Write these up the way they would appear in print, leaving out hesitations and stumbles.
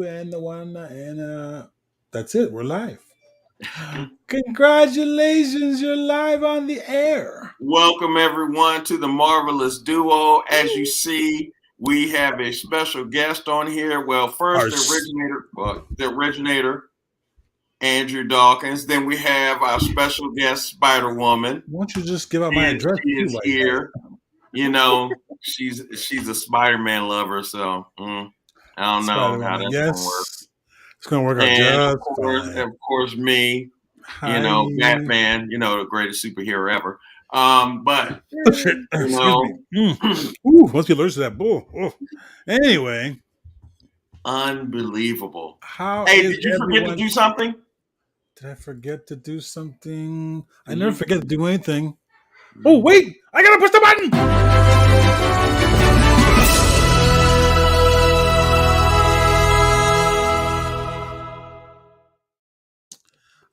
And the one that's it. We're live. Congratulations, you're live on the air. Welcome everyone to the Marvelous Duo. As you see, we have a special guest on here. Well, first the originator, Andrew Dawkins. Then we have our special guest, Spider Woman. Why don't you just give out my And address? she is here. You know, she's a Spider-Man lover, so I don't know how that's gonna work. It's gonna work out And just of course, me. Hi. You know, Batman. You know, the greatest superhero ever. But shit. you know, Ooh, must be allergic to that bull. Oh. Anyway, unbelievable. How? Hey, did you forget to do something? Did I forget to do something? I never forget to do anything. Oh wait, I gotta push the button.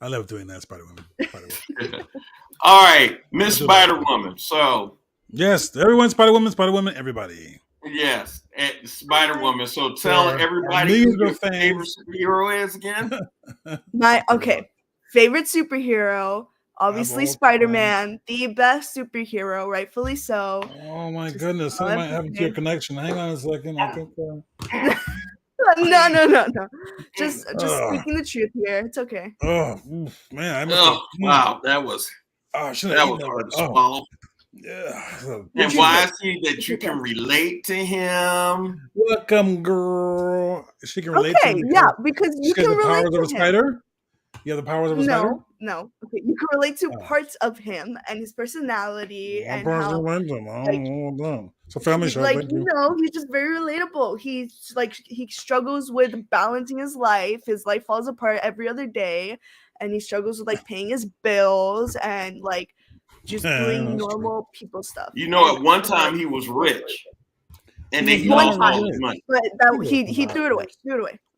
I love doing that, Spider Woman. All right, Miss Spider Woman. So yes, everyone, Spider Woman, everybody. Yes, Spider Woman. So tell everybody who your favorite superhero is again. My favorite superhero, obviously Spider-Man, the best superhero, rightfully so. Oh my goodness, something might happen to your connection. Hang on a second, I think. No. Just speaking the truth here. It's okay. Oh man, wow, that was hard to swallow. Yeah. And why I see that you can relate to him. Welcome, girl. She can relate to him. Yeah, because you can relate to him. Spider? You have the powers of a spider? No. Okay, you can relate to parts of him and his personality and how. So family show. He's just very relatable. He's he struggles with balancing his life. His life falls apart every other day, and he struggles with paying his bills and just doing normal people stuff. You know, at one time he was rich, and then he lost all his money. But he threw it away.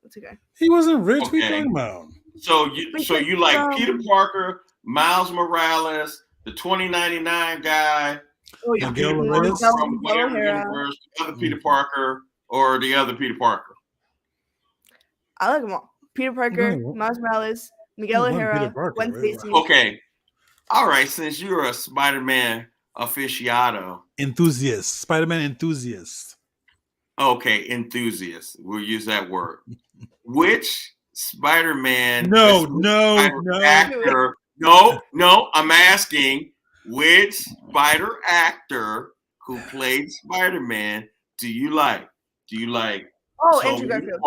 It's okay. He wasn't rich. What are you talking about? So you like Peter Parker, Miles Morales, the 2099 guy, Peter Parker from whatever universe, the other Peter Parker, or the other Peter Parker? I like them all. Peter Parker, Miles Morales, Miguel O'Hara, Gwen Stacy. Okay. All right, since you're a Spider-Man aficionado. Enthusiast. Spider-Man enthusiast. Okay, enthusiast. We'll use that word. Which Spider-Man actor? No, I'm asking which Spider actor who played Spider-Man do you like? Do you like Andrew Garfield.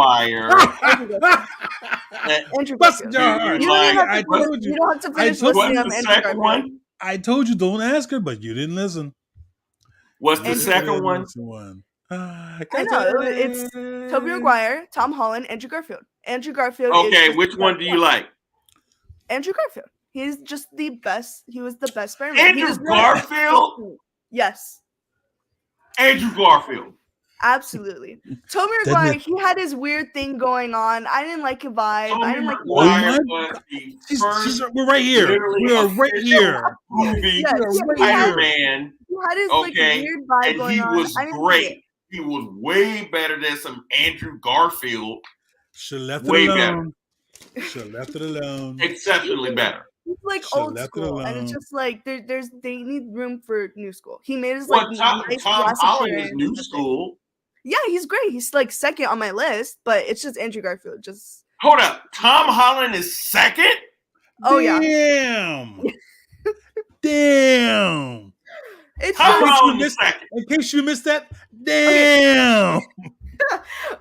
Andrew Garfield. You don't have to finish listening on Andrew Garfield. One? I told you don't ask her, but you didn't listen. What's the second one? I know it's Tobey Maguire, Tom Holland, Andrew Garfield. Andrew Garfield. Okay, which one do you like? Andrew Garfield. He's just the best. He was the best Spider-Man. Andrew Garfield? Yes. Andrew Garfield. Absolutely. Tobey Maguire, he had his weird thing going on. I didn't like his vibe. Tobey I didn't like Maguire we're right here. We are right here. Movie Spider-Man. He had his weird vibe going on. He was great. He was way better than some Andrew Garfield. Should have left it alone. Should have left it alone. Exceptionally better. He's old school, and it's just they need room for new school. He made his Tom Holland is new school. Yeah, he's great. He's second on my list, but it's just Andrew Garfield. Just hold up, Tom Holland is second. Oh damn. Damn. It's in case you missed that, damn.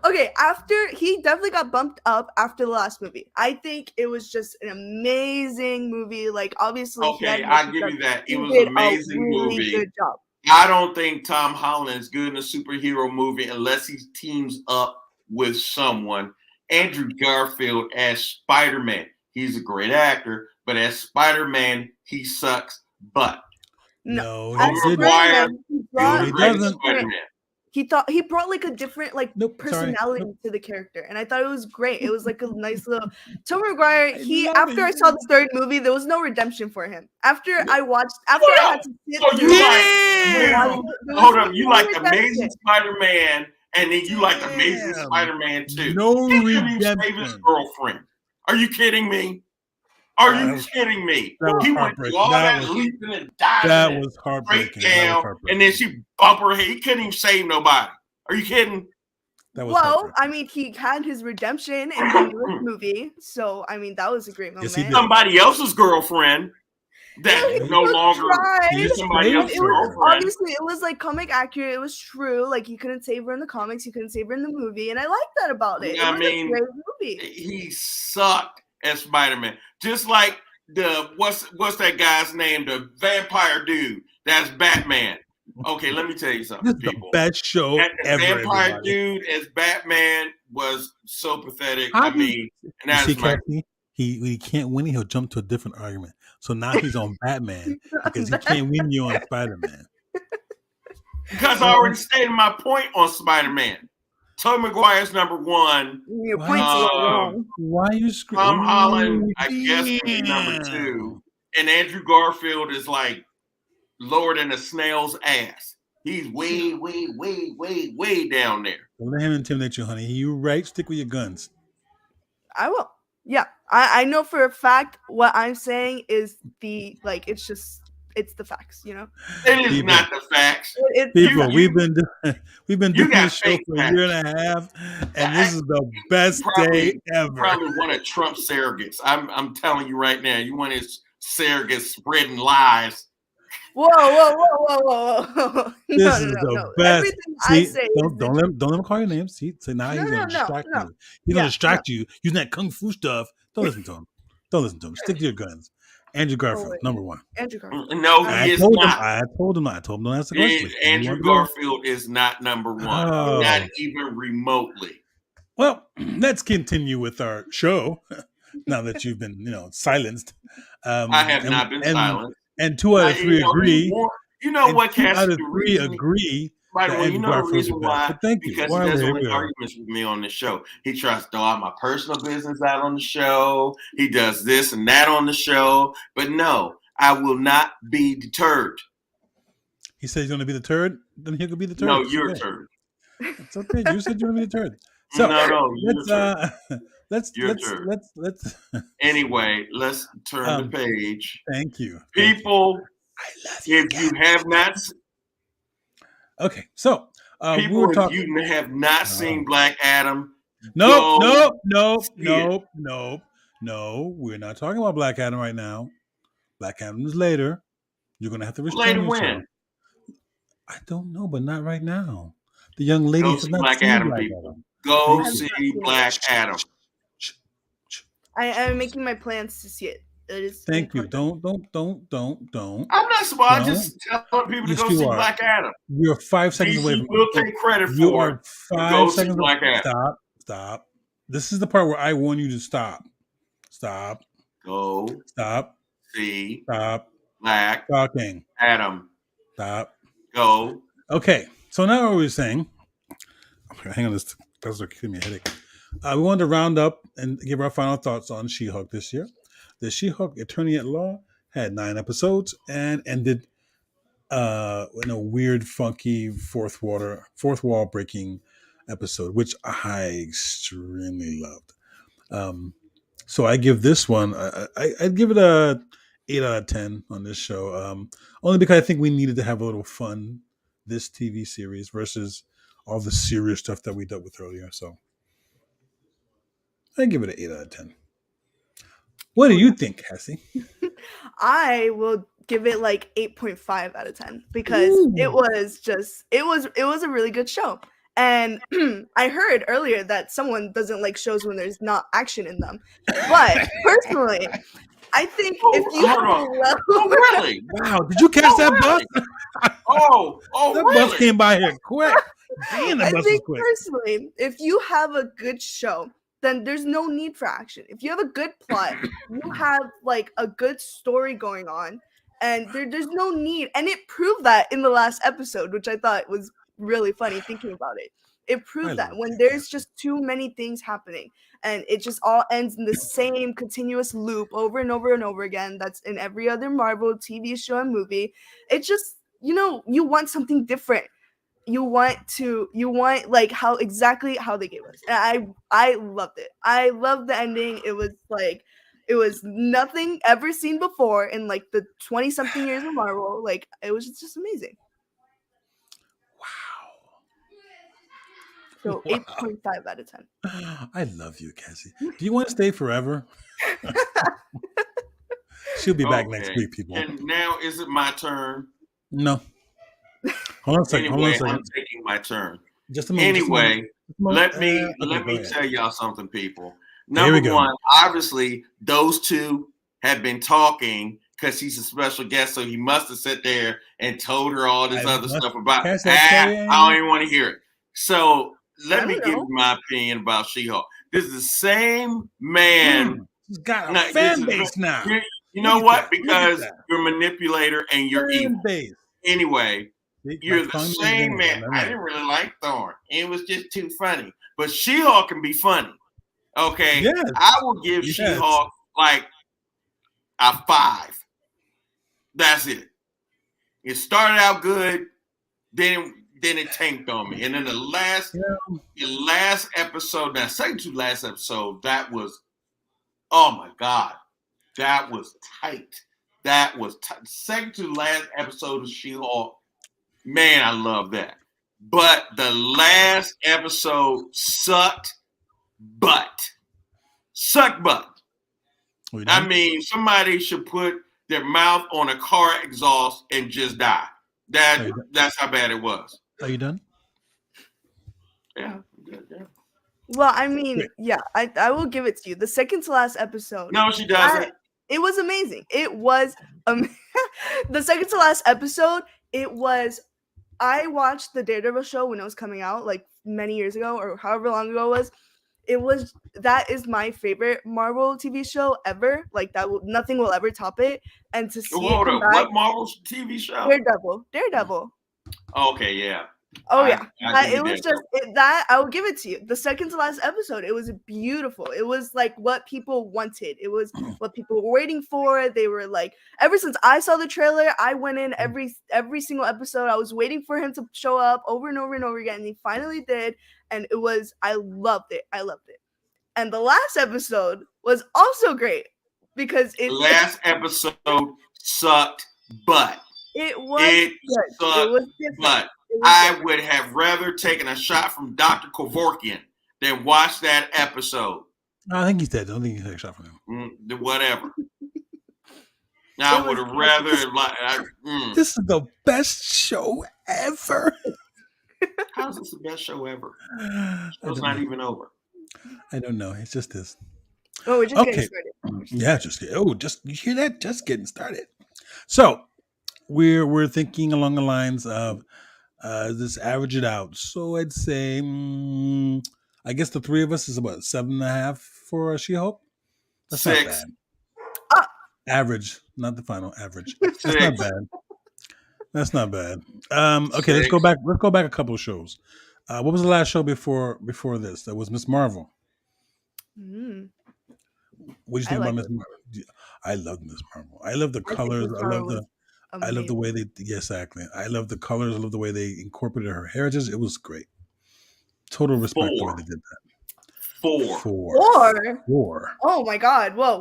Okay, after he definitely got bumped up after the last movie. I think it was just an amazing movie. Obviously, okay, I give you that. It was an amazing movie. Good job. I don't think Tom Holland is good in a superhero movie unless he teams up with someone. Andrew Garfield as Spider-Man, he's a great actor, but as Spider-Man, he sucks butt. No, he doesn't. He brought a different personality to the character, and I thought it was great. It was a nice little Tobey Maguire. After I saw the third movie, there was no redemption for him. After I had to sit hold up, you like Amazing Spider-Man And then you like Amazing Damn. Spider-Man 2. No He couldn't even save his redemption. girlfriend. Are you kidding me? Are That you was- kidding me? that was He went heartbreaking. through all That that was- leaping and diving That and was straight heartbreaking. That was down, heartbreaking. and then she bumped her head. He couldn't even save nobody. Are you kidding? That was Well, heartbreaking. I mean, he had his redemption in the newest movie, so I mean, that was a great moment. Yes, he did. Somebody else's girlfriend that Yeah, is he no still longer tried. He is somebody saved else's It her. was girlfriend. obviously it was like comic accurate. It was true. Like he couldn't save her in the comics. He couldn't save her in the movie, and I like that about it. I It was mean, a great movie. He sucked as Spider-Man. Just like the what's that guy's name? The vampire dude. That's Batman. Okay, let me tell you This something, is the people. best show That the ever. vampire Everybody. dude as Batman was so pathetic. How I do you- mean, and You that see, is my Kathy, he can't win. He'll jump to a different argument. So now he's on Batman because he can't win you on Spider-Man. because I already stated my point on Spider-Man. Tobey Maguire's number one. Your Wow. point's a little wrong. Why are you screaming? Tom Holland, I guess, would be number 2. And Andrew Garfield is like lower than a snail's ass. He's way, way, way, way, way down there. Don't let him intimidate you, honey. You right? Stick with your guns. I will. Yeah, I know for a fact what I'm saying is it's the facts, you know. It is People. not the facts. It's People, you- we've been you doing got this show fake for a year and a half, and this is the best Probably- day ever. Probably one of Trump's surrogates. I'm telling you right now, you want his surrogates spreading lies. Whoa. No, This is the best. Everything I See, say don't let him call your name. See, so now No, he's gonna no, distract no. you. He's Yeah, gonna distract you using that kung fu stuff. Don't listen to him. Don't listen to him. Stick to your guns. Andrew Garfield, wait. number 1. Andrew Garfield. No, I he is told him. not. I told him not to answer the question. You Andrew want to go? Garfield is not number 1. Oh. Not even remotely. Well, let's continue with our show. Now that you've been, silenced. I have not been silent. And 2 out of 3 agree. You know And what, 2 Cassie? out of The 3 reason- agree. By the that way, you Andrew know the Garfield's reason the best. why? But thank you. Because Why he doesn't here win we are. arguments with me on the show. He tries to throw out my personal business out on the show. He does this and that on the show. But no, I will not be deterred. He said he's going to be the turd. Then he could be the turd. No, It's you're a okay. turd. It's okay. You said you're going to be the turd. So No, you're let's a turd. You're a let's turd. let's Anyway, let's turn the page. thank you. Thank you. People, I love you. if you have not, Okay, so we people, were if talking. you have not seen Black Adam, No, go see it. no. We're not talking about Black Adam right now. Black Adam is later. You're gonna have to restrain later yourself. when? I don't know, but not right now. The young lady Go has see not Black seen Adam, Black people. Adam. Go Thank you. see Black Adam. I am making my plans to see it. It is Thank you. important. Don't. I'm not supposed. I'm No. just telling people to Yes, go you see are. Black Adam. You're 5 seconds away DC from will take credit You for are it. 5 Go see seconds. Black Adam. Stop. This is the part where I warn you to stop. Stop. Go see Stop Black talking. Adam. Stop. Go. Okay. So now what we're saying. Hang on, this does give me a headache. We wanted to round up and give our final thoughts on She-Hulk this year. The She-Hulk Attorney at Law had 9 episodes and ended in a weird, funky fourth wall breaking episode, which I extremely loved. So I give this one, I'd give it a 8 out of 10 on this show. Only because I think we needed to have a little fun this TV series versus all the serious stuff that we dealt with earlier. So I give it an 8 out of 10. What do you think, Cassie? I will give it like 8.5 out of 10 because Ooh. it was a really good show. And I heard earlier that someone doesn't like shows when there's not action in them. But personally, I think if you have a level, Oh, really? Wow, did you catch that bus? Oh, That really? bus came by here quick. Damn, that I bus was think quick. personally, if you have a good show, then there's no need for action. If you have a good plot, you have like a good story going on, and there's no need. And it proved that in the last episode, which I thought was really funny thinking about it. It I proved that love when that, there's yeah. just too many things happening and it just all ends in the same continuous loop over and over and over again, that's in every other Marvel TV show and movie. It just, you want something different. you want like how exactly how they gave us. And I loved it. I loved the ending. It was nothing ever seen before in like the 20 something years of Marvel. Like it was just amazing. So Wow. 8.5 out of 10. I love you, Cassie. Do you want to stay forever? She'll be back next Okay. week, people. And now is it my turn? No. Hold on a second. Hold on a Anyway, I'm second. taking my turn. Just a moment. Anyway, let me go ahead. tell y'all something, people. Here we Number go. one, obviously, those two have been talking because he's a special guest, so he must have sat there and told her all this other stuff about. Cassie, I don't even want to hear it. So let me don't give know. you my opinion about She-Hulk. This is the same man. He's got a No, fan this is- base now. You know Look at what? that. Look at Because that. you're a manipulator and you're Fan evil. base. Anyway, See, you're like the fun same again. man. All I right. didn't really like Thorne. It was just too funny. But She-Hulk can be funny. Okay? Yes. I will give Yes. She-Hulk like a 5. That's it. It started out good, then it tanked on me. And then the last episode, now second to last episode, that was, oh my God, that was tight. That was tight. Second to last episode of She-Hulk, man, I love that. But the last episode sucked butt. Sucked butt. I mean, somebody should put their mouth on a car exhaust and just die. That's how bad it was. Are you done? Yeah. Yeah. Well, I mean, yeah, I will give it to you. The second to last episode. No, she doesn't. It was amazing. It was the second to last episode. It was. I watched the Daredevil show when it was coming out, like many years ago or however long ago it was. That is my favorite Marvel TV show ever. Like nothing will ever top it. And to see Hold it up, come back, what Marvel TV show? Daredevil. Okay, yeah. Oh yeah, I it was just that. I will give it to you. The second to last episode, it was beautiful. It was like what people wanted. It was what people were waiting for. They were like, ever since I saw the trailer, I went in every single episode. I was waiting for him to show up over and over and over again, and he finally did. And it was, I loved it. I loved it. And the last episode was also great because the last episode sucked butt. It was good. It was different. But I would have rather taken a shot from Dr. Kevorkian than watch that episode. I think he's dead. I don't think he took a shot from him. Whatever. I would have rather This is the best show ever. How's this the best show ever? It's not even over. I don't know. It's just this. Oh, we're just getting started. Yeah, just you hear that? Just getting started. So we're thinking along the lines of this average it out. So I'd say I guess the three of us is about 7.5 for She-Hulk. That's 6. not bad. Average, not the final average. That's 6. not bad. That's not bad. Okay, 6. let's go back. Let's go back a couple of shows. What was the last show before this? That was Miss Marvel. What do you think about Miss Marvel? I love Miss Marvel. I love the colors. I love the way they. Yes, exactly. I love the colors. I love the way they incorporated her heritage. It was great. Total respect the way they did that. 4. Oh my God! Whoa!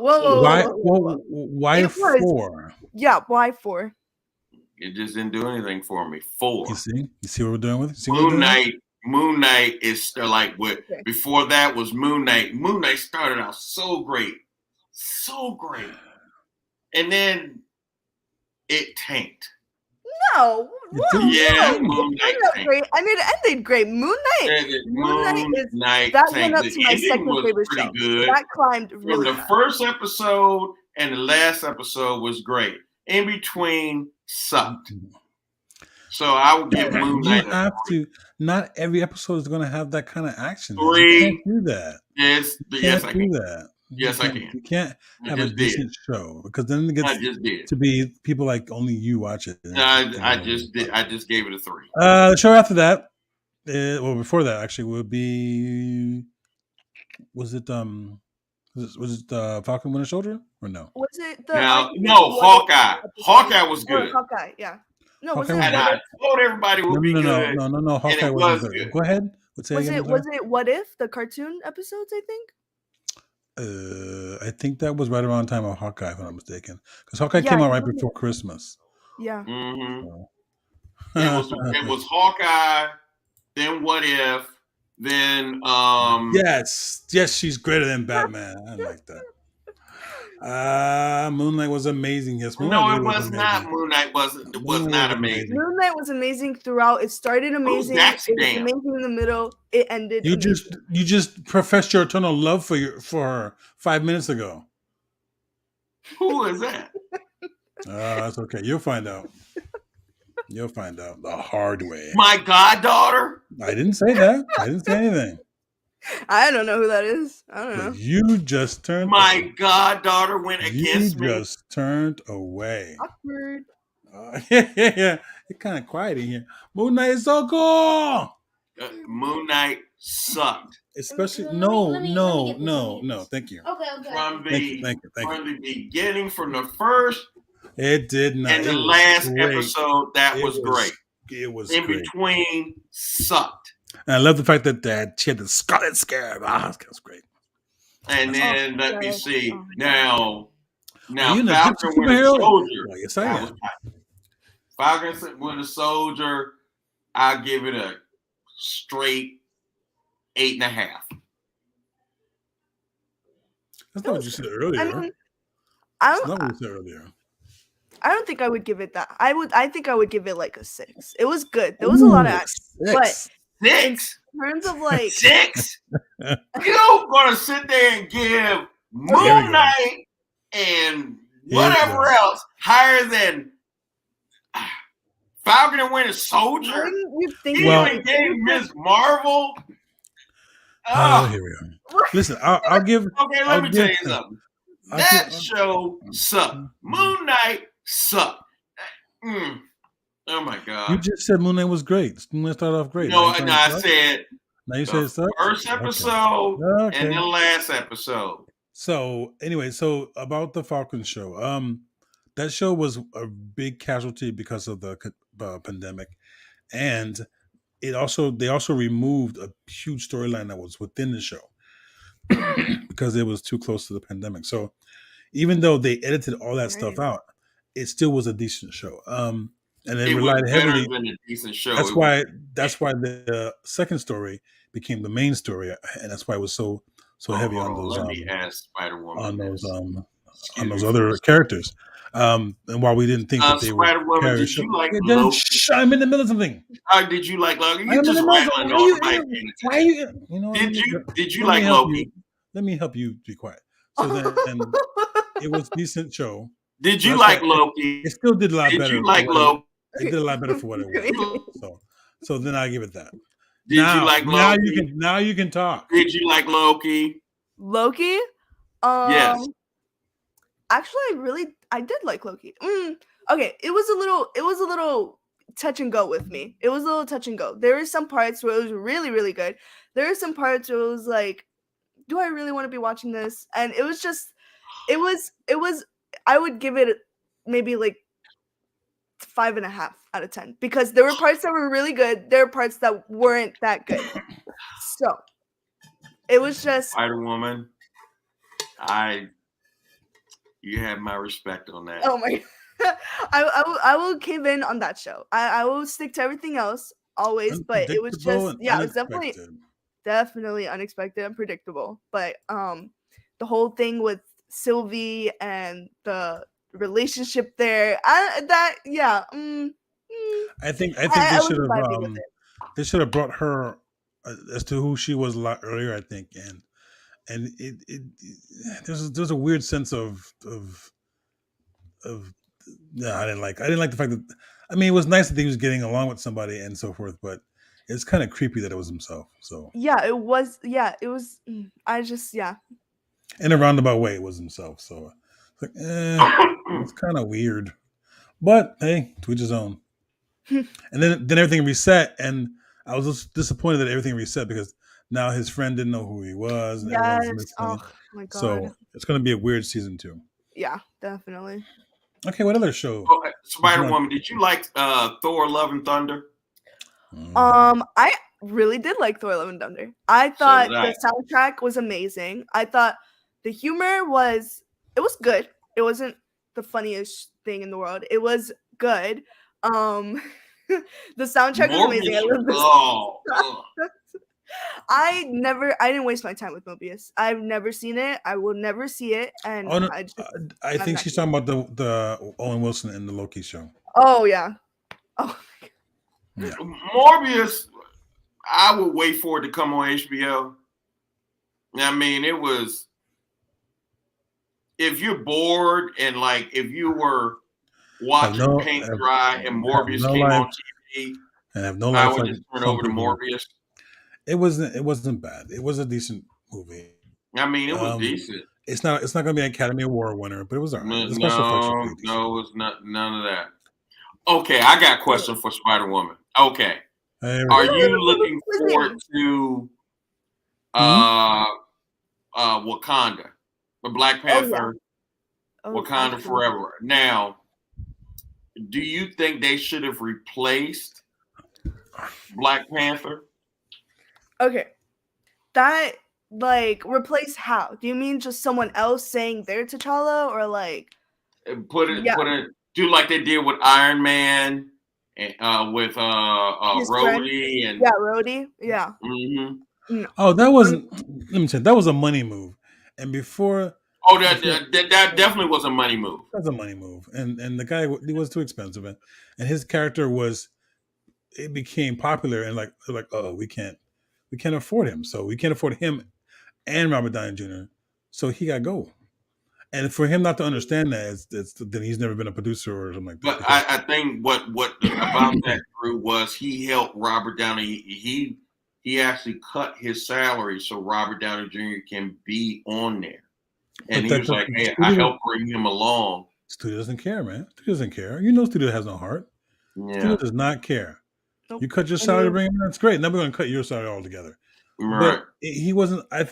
Why 4? Yeah, why 4? It just didn't do anything for me. 4. You see what we're doing with it? Moon Knight is still like what before that was Moon Knight. Moon Knight started out so great, and then it tanked. No, yeah, Moon Knight tanked. Great. I mean, it ended great. Moon Knight that went up to my second favorite show. Good. That climbed really From the first episode and the last episode was great. In between sucked. So I would give Moon Knight. You have to. Not every episode is going to have that kind of action. 3. You can't do that. Yes, I can. Do that. Yes, I can. You can't have a decent show because then it gets to be people like only you watch it. I just did. I just gave it a 3. The show after that, before that actually would be. Was it Falcon Winter Soldier or no? Was it no Hawkeye? Hawkeye was good. Hawkeye, yeah. No, was Hawkeye it? was And good. I told everybody it No, would be no, no, good. no, no, no. Hawkeye it wasn't was good. good. Go ahead. Let's say Was again. it? Was it? What if the cartoon episodes? I think. I think that was right around the time of Hawkeye, if I'm not mistaken, because Hawkeye Yeah, came out he right was- before Christmas. Yeah. Mhm. So. It was Hawkeye, then What If, then Yes, she's greater than Batman. I like that. Moon Knight was amazing. Yes, Moon no, Knight it really was not. amazing. Moon Knight was Moon not was amazing. Moon Knight was amazing throughout. It started amazing. that's It was damn? amazing in the middle. It ended. You amazing. just professed your eternal love for her 5 minutes ago. Who is that? That's okay. You'll find out. You'll find out the hard way. My goddaughter? I didn't say that. I didn't say anything. I don't know who that is. I don't know. But you just turned. My goddaughter went against me. You just turned away. Awkward. Yeah. It's kind of quiet in here. Moon Knight is so cool. Moon Knight sucked Especially Let me no. get this. Thank you. Okay, okay. from Thank you. the beginning, from the first It did not. and the It was last great. episode. That It was great. It was In great. between, sucked. And I love the fact that she had the Scarlet Scarab. That was great. And then let me see. Now Are you in a Falcon different Winter superhero? Soldier. Well, yes, I That am. was tight. Falcon Winter Soldier. I'll give it a straight 8.5. That's not what you said earlier. I mean, That's not what you said earlier. I don't think I would give it that. I think I would give it like a 6. It was good. There was a lot of action. But 6? in terms of like 6? You're gonna sit there and give Here we Moon go. Knight and Here we whatever go. else higher than Falcon and Winter Soldier? wouldn't you think He Well- even gave Miss Marvel. Oh, here we go. Listen, I'll give. Okay, I'll let me tell give- you something. I'll That give- show sucked. Moon Knight sucked. Oh my You god. just said Moon Knight was great. Moon Knight started off great. No, Now you no, I suck? said Now you say it the sucks? first Okay. episode Okay. and the last episode. So anyway, so about the Falcon show, that show was a big casualty because of the pandemic, and they also removed a huge storyline that was within the show because it was too close to the pandemic. So even though they edited all that stuff Right. out, it still was a decent show. And it It was relied better heavily. than a decent show. That's It why the second story became the main story, and that's why it was so heavy on those Let me ask Spider-Woman on those this. on Excuse those me other for a characters. And while we didn't think that they would Spider-Woman, carry did show- you like Yeah, then Loki? I'm in the middle of something. Did you like Loki? I'm You in just the middle of rattling something. on my Why you? You know. Did you let like me help Loki? you- Let me help you be quiet. So then it was a decent show. Did you That's like why- Loki? It still did a lot Did better. you like for what it- Loki? It did a lot better for what it was. So then I give it that. Did now, you like now Loki? you can talk. Did you like Loki? Loki? Yes. Actually, I did like Loki. Okay, it was a little touch and go with me. It was a little touch and go. There were some parts where it was really, really good. There were some parts where it was like, do I really want to be watching this? And it was just, it was. I would give it maybe like 5.5 out of 10 because there were parts that were really good. There were parts that weren't that good. So it was just. Spider-Woman. You have my respect on that. Oh my! I will cave in on that show. I will stick to everything else always, but it was Unpredictable just and it was unexpected. definitely unexpected, unpredictable. But the whole thing with Sylvie and the relationship there, I think I they was should vibing with have it. they should have brought her as to who she was a lot earlier. I think and it there's a weird sense of yeah, I didn't like the fact that it was nice that he was getting along with somebody and so forth, but it's kind of creepy that it was himself. So It was. I just in a roundabout way, it was himself. So it's like, it's kind of weird, but hey, to each his own. And then everything reset, and I was just disappointed that everything reset because now his friend didn't know who he was. And everyone's yes. missing Oh him. my god. So it's going to be a weird season 2. Yeah, definitely. Okay, what other show? Oh, Spider-Woman, did you like Thor: Love and Thunder? I really did like Thor: Love and Thunder. I thought did I. the soundtrack was amazing. I thought the humor was good. It wasn't the funniest thing in the world. It was good. The soundtrack was amazing. I love this. I didn't waste my time with Mobius. I've never seen it. I will never see it. And Oh, no, I I'm think not she's talking about the Owen Wilson in the Loki show. Oh yeah. Oh. Yeah. Morbius, I would wait for it to come on HBO. I mean, it was. If you're bored and like if you were watching paint dry and Morbius came on TV, and have no I life, would just turn over to Morbius. It wasn't bad. It was a decent movie. I mean, it was decent. It's not going to be an Academy Award winner, but it was alright. No, it was not none of that. Okay, I got a question for Spider-Woman. Okay, are you looking forward to Wakanda, the Black Panther, Wakanda Forever? Now, do you think they should have replaced Black Panther? Okay, that replace how? Do you mean just someone else saying they're T'Challa, or like put it do like they did with Iron Man and with Rhodey and Rhodey, yeah. Mm-hmm. No. Oh, that wasn't. Let me say that was a money move, and before. Oh, that definitely was a money move. That's a money move, and the guy, he was too expensive, and his character it became popular, and like oh, we can't afford him, so we can't afford him and Robert Downey Jr. So he got to go. And for him not to understand that, then he's never been a producer or something like that. But I think what about that, Drew, was he helped Robert Downey. He actually cut his salary so Robert Downey Jr. can be on there. And he was like, hey, I helped bring him along. Studio doesn't care, man. Studio doesn't care. You know Studio has no heart. Yeah. Studio does not care. Nope. You cut your salary to bring him in, that's great. Now we're going to cut your salary altogether. Right. But he wasn't, I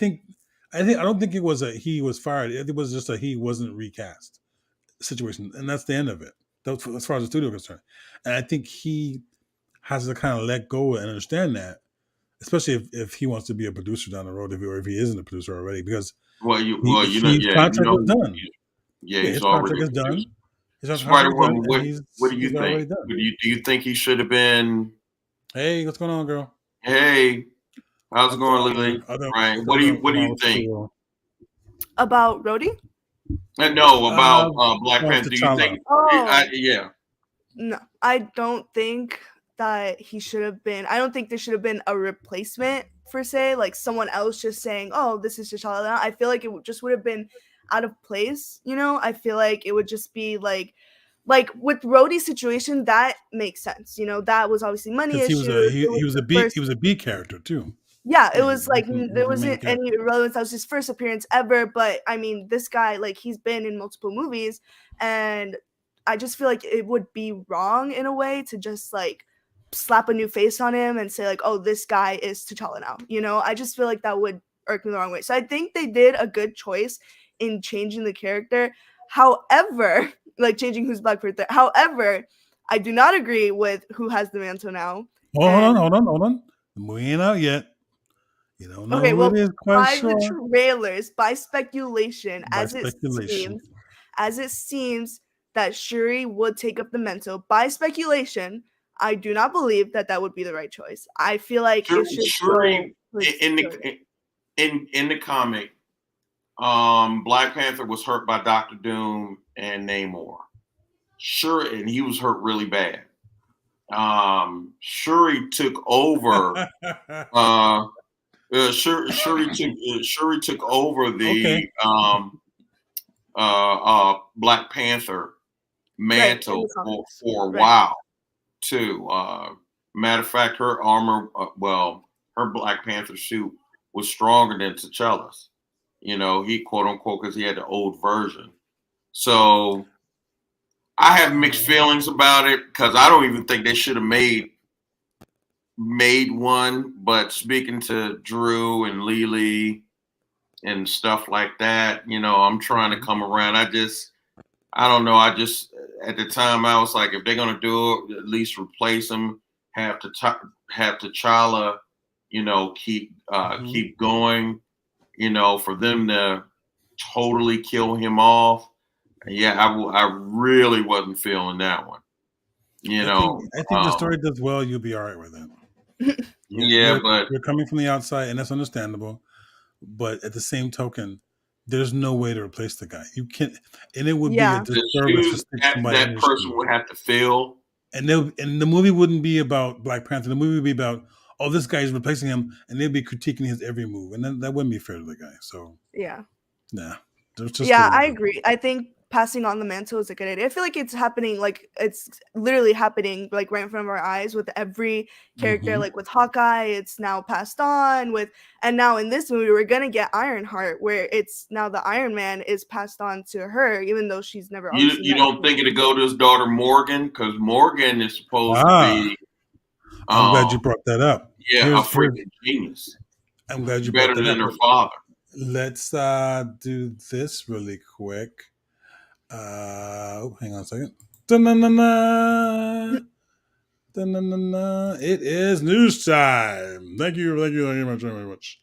don't think it was he was fired. It was just he wasn't recast situation. And that's the end of it. That's as far as the studio is concerned. And I think he has to kind of let go and understand that, especially if he wants to be a producer down the road, or if he isn't a producer already, because his contract is done. Yeah, his contract is done. Spider-Woman, what do you think? Do you think he should have been? Hey, what's going on, girl? Hey, how's it going, Lily? Right. What do you think about Rhodey? No, about Black Panther. Do you think? Yeah. No, I don't think that he should have been. I don't think there should have been a replacement per se, like someone else just saying, "Oh, this is T'Challa." I feel like it just would have been out of place. You know, I feel like it would just be like with Rhodey's situation, that makes sense. You know, that was obviously money issues. He was a B character too. Yeah, it was like there wasn't any relevance. That was his first appearance ever. But I mean, this guy, like, he's been in multiple movies, and I just feel like it would be wrong in a way to just like slap a new face on him and say like, oh, this guy is T'Challa now. You know, I just feel like that would irk me the wrong way. So I think they did a good choice in changing the character. However, like changing who's Black Panther. However, I do not agree with who has the mantle now. Hold on. We ain't out yet. You don't know who it is quite sure. The trailers, by speculation, as it seems that Shuri would take up the mantle. By speculation, I do not believe that would be the right choice. I feel like Shuri in the comic, Black Panther was hurt by Dr. Doom and Namor. Shuri, and he was hurt really bad. Shuri took over. Shuri took over the Black Panther mantle for a while too. Matter of fact, her armor, her Black Panther suit was stronger than T'Challa's. You know, he quote unquote because he had the old version. So I have mixed feelings about it because I don't even think they should have made one. But speaking to Drew and Lily and stuff like that, you know, I'm trying to come around. I don't know. at the time I was like, if they're gonna do it, at least replace him. Have T'Challa, keep going. For them to totally kill him off. Yeah, I really wasn't feeling that one. I think the story does well. You'll be all right with it. But you're coming from the outside, and that's understandable. But at the same token, there's no way to replace the guy. You can't, and it would be a disservice to stick somebody that person would have to fill. And the movie wouldn't be about Black Panther. The movie would be about, oh, this guy's replacing him, and they'd be critiquing his every move, and then that wouldn't be fair to the guy. So nah. I agree. I think passing on the mantle is a good idea. I feel like it's happening, like it's literally happening, like right in front of our eyes with every character. Like with Hawkeye, it's now passed on and now in this movie we're gonna get Ironheart, where it's now the Iron Man is passed on to her, even though she's never. You don't think it'll go to his daughter Morgan, because Morgan is supposed to be. I'm glad you brought that up. Yeah, a freaking genius. I'm glad you better than her father. Let's do this really quick. Hang on a second. It is news time. Thank you very much.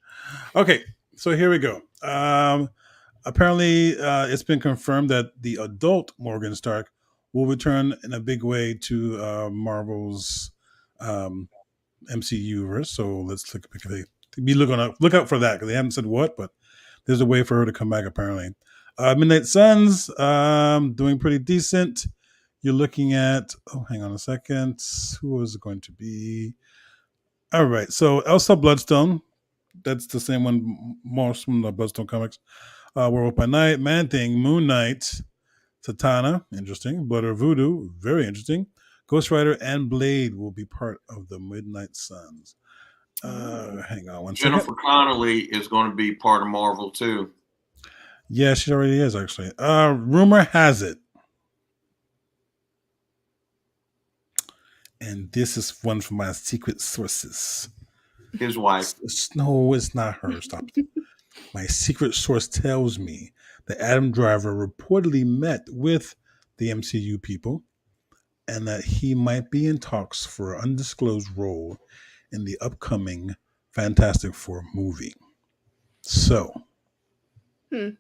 Okay, so here we go. Apparently, it's been confirmed that the adult Morgan Stark will return in a big way to Marvel's MCU verse. So let's look out for that, because they haven't said what, but there's a way for her to come back apparently. Midnight Suns, doing pretty decent. You're looking at, hang on a second. Who is it going to be? All right, so Elsa Bloodstone. That's the same one, most from the Bloodstone comics. Werewolf by Night, Man-Thing, Moon Knight, Satana, interesting. Blood or Voodoo, very interesting. Ghost Rider and Blade will be part of the Midnight Suns. Hang on one second. Jennifer Connelly is going to be part of Marvel too. Yeah, she already is, actually. Rumor has it, and this is one from my secret sources. His wife. No, it's not her. Stop. My secret source tells me that Adam Driver reportedly met with the MCU people, and that he might be in talks for an undisclosed role in the upcoming Fantastic Four movie. So, pick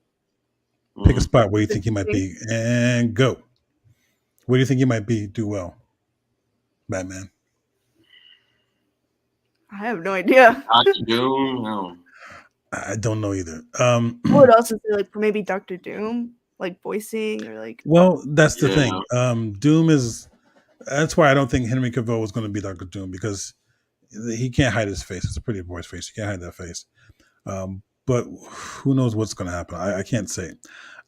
a spot where you think he might be, and go. Where do you think he might do well? Batman. I have no idea. Doctor Doom? No. I don't know either. What else is there? Like maybe Doctor Doom, like voicing or like. Well, that's the thing. Doom is. That's why I don't think Henry Cavill was going to be Doctor Doom, because he can't hide his face. It's a pretty boy's face. You can't hide that face. But who knows what's going to happen? I can't say.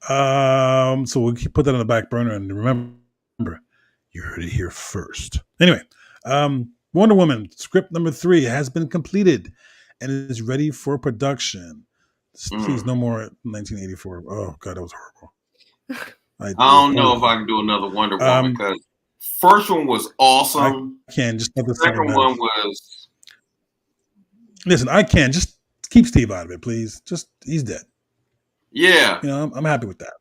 So we'll put that on the back burner, and remember, you heard it here first. Anyway, Wonder Woman script number 3 has been completed and is ready for production. Please, no more 1984. Oh God, that was horrible. I don't know if I can do another Wonder Woman, because first one was awesome. I can just not the second one was. Listen, I can just keep Steve out of it, please. Just he's dead. Yeah, I'm happy with that.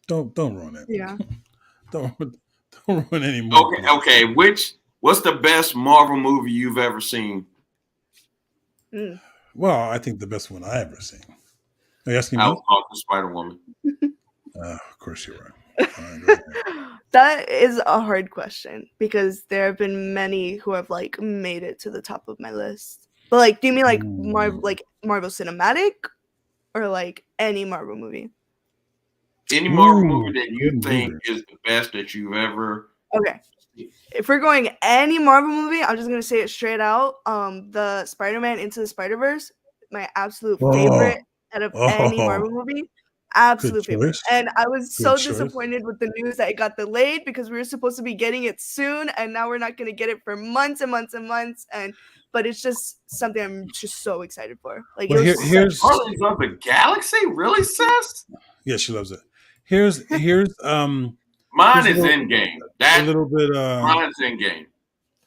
Don't ruin it. Yeah. don't ruin any more. Okay. What's the best Marvel movie you've ever seen? Well, I think the best one I ever seen. Are you asking me? I was talking Spider-Woman. Of course you are. That is a hard question, because there have been many who have like made it to the top of my list. But like, do you mean like Marvel Cinematic, or like any Marvel movie? Any Marvel movie that you think is the best that you've ever. Okay. If we're going any Marvel movie, I'm just gonna say it straight out. The Spider-Man Into the Spider-Verse, my absolute favorite out of any Marvel movie. Absolute favorite. And I was so disappointed with the news that it got delayed, because we were supposed to be getting it soon, and now we're not gonna get it for months and months and months. But it's just something I'm just so excited for. Like, here's Guardians of the Galaxy, really, sis? Yeah, she loves it. Here's mine is Endgame. A little bit. Mine is Endgame.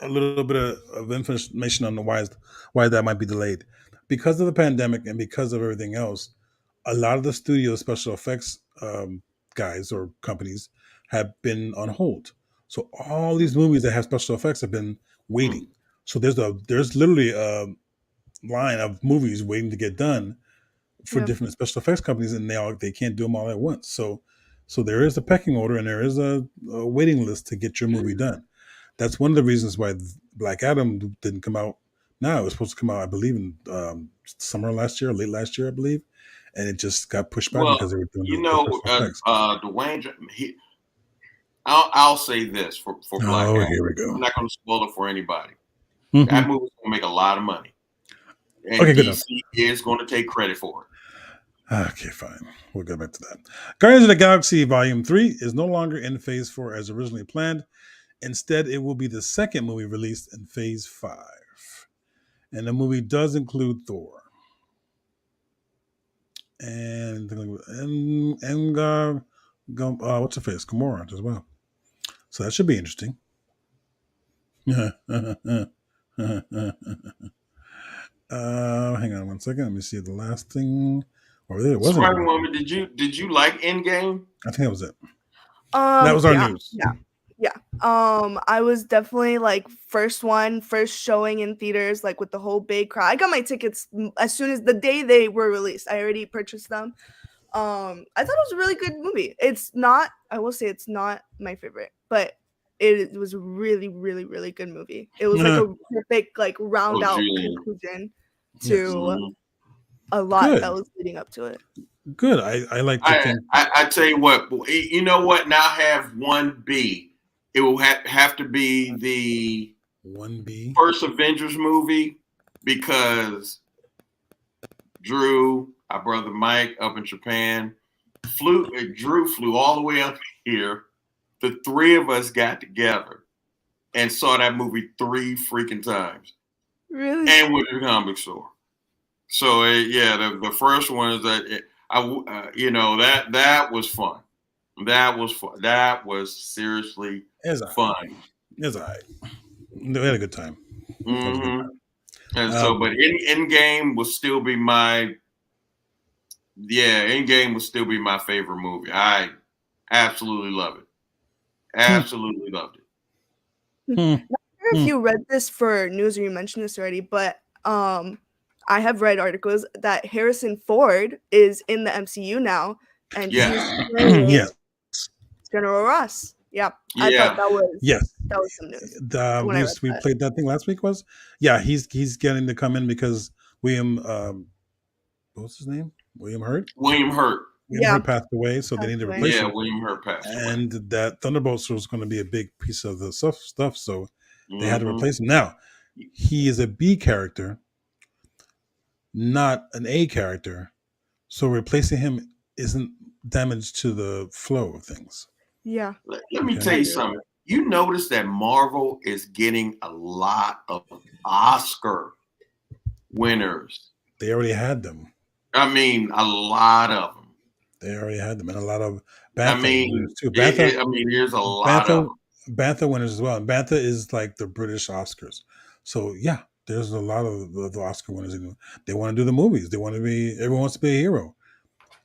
A little bit of information on why that might be delayed, because of the pandemic and because of everything else. A lot of the studio special effects guys or companies have been on hold. So all these movies that have special effects have been waiting. So there's literally a line of movies waiting to get done for Yeah. different special effects companies, and they can't do them all at once. So there is a pecking order, and there is a waiting list to get your movie done. That's one of the reasons why Black Adam didn't come out now. It was supposed to come out, I believe, in summer last year, or late last year, I believe, and it just got pushed back Well, because they were doing you the know, special effects. Dwayne. I'll say this for Black Oh, Adam. here we go. I'm not going to spoil it for anybody. Mhm. That movie's going to make a lot of money, and Okay, good DC is going to take credit for it. Okay, fine. We'll go back to that. Guardians of the Galaxy Volume 3 is no longer in Phase 4 as originally planned. Instead, it will be the second movie released in Phase 5. And the movie does include Thor. And what's her face? Gamora as well. So that should be interesting. Hang on one second. Let me see the last thing. Or there wasn't. Spider Woman, did you like Endgame? I think that was it. That was our news. Yeah. I was definitely like first showing in theaters, like with the whole big crowd. I got my tickets as soon as the day they were released. I already purchased them. I thought it was a really good movie. I will say it's not my favorite, but it was a really, really, really good movie. It was like a perfect like round out conclusion to a lot that was leading up to it. Good. I like to think. I tell you what, you know what? Now have 1B. It will have to be the 1B first Avengers movie, because Drew, our brother Mike up in Japan, Drew flew all the way up here. The three of us got together and saw that movie 3 freaking times. Really? And went to the comic store. So the first one is that that was fun. That was fun. That was seriously fun. It's all right. We had a good time. Mm-hmm. And but Endgame will still be my favorite movie. I absolutely love it. Absolutely loved it. Not sure if you read this for news or you mentioned this already, but I have read articles that Harrison Ford is in the MCU now, and he's playing General Ross. Yeah, I thought that was some news. The news we played that thing last week was he's getting to come in because William what was his name? William Hurt. William Hurt passed away, so they need to replace him. William Hurt passed away. And that Thunderbolts was going to be a big piece of the stuff, so they had to replace him. Now he is a B character, not an A character, so replacing him isn't damage to the flow of things. Yeah. Let me tell you something. You notice that Marvel is getting a lot of Oscar winners. They already had them. I mean, a lot of them. They already had them, and a lot of Bantha winners too. There's a lot of Bantha winners as well. And Bantha is like the British Oscars. So yeah, there's a lot of the Oscar winners. They want to do the movies. Everyone wants to be a hero.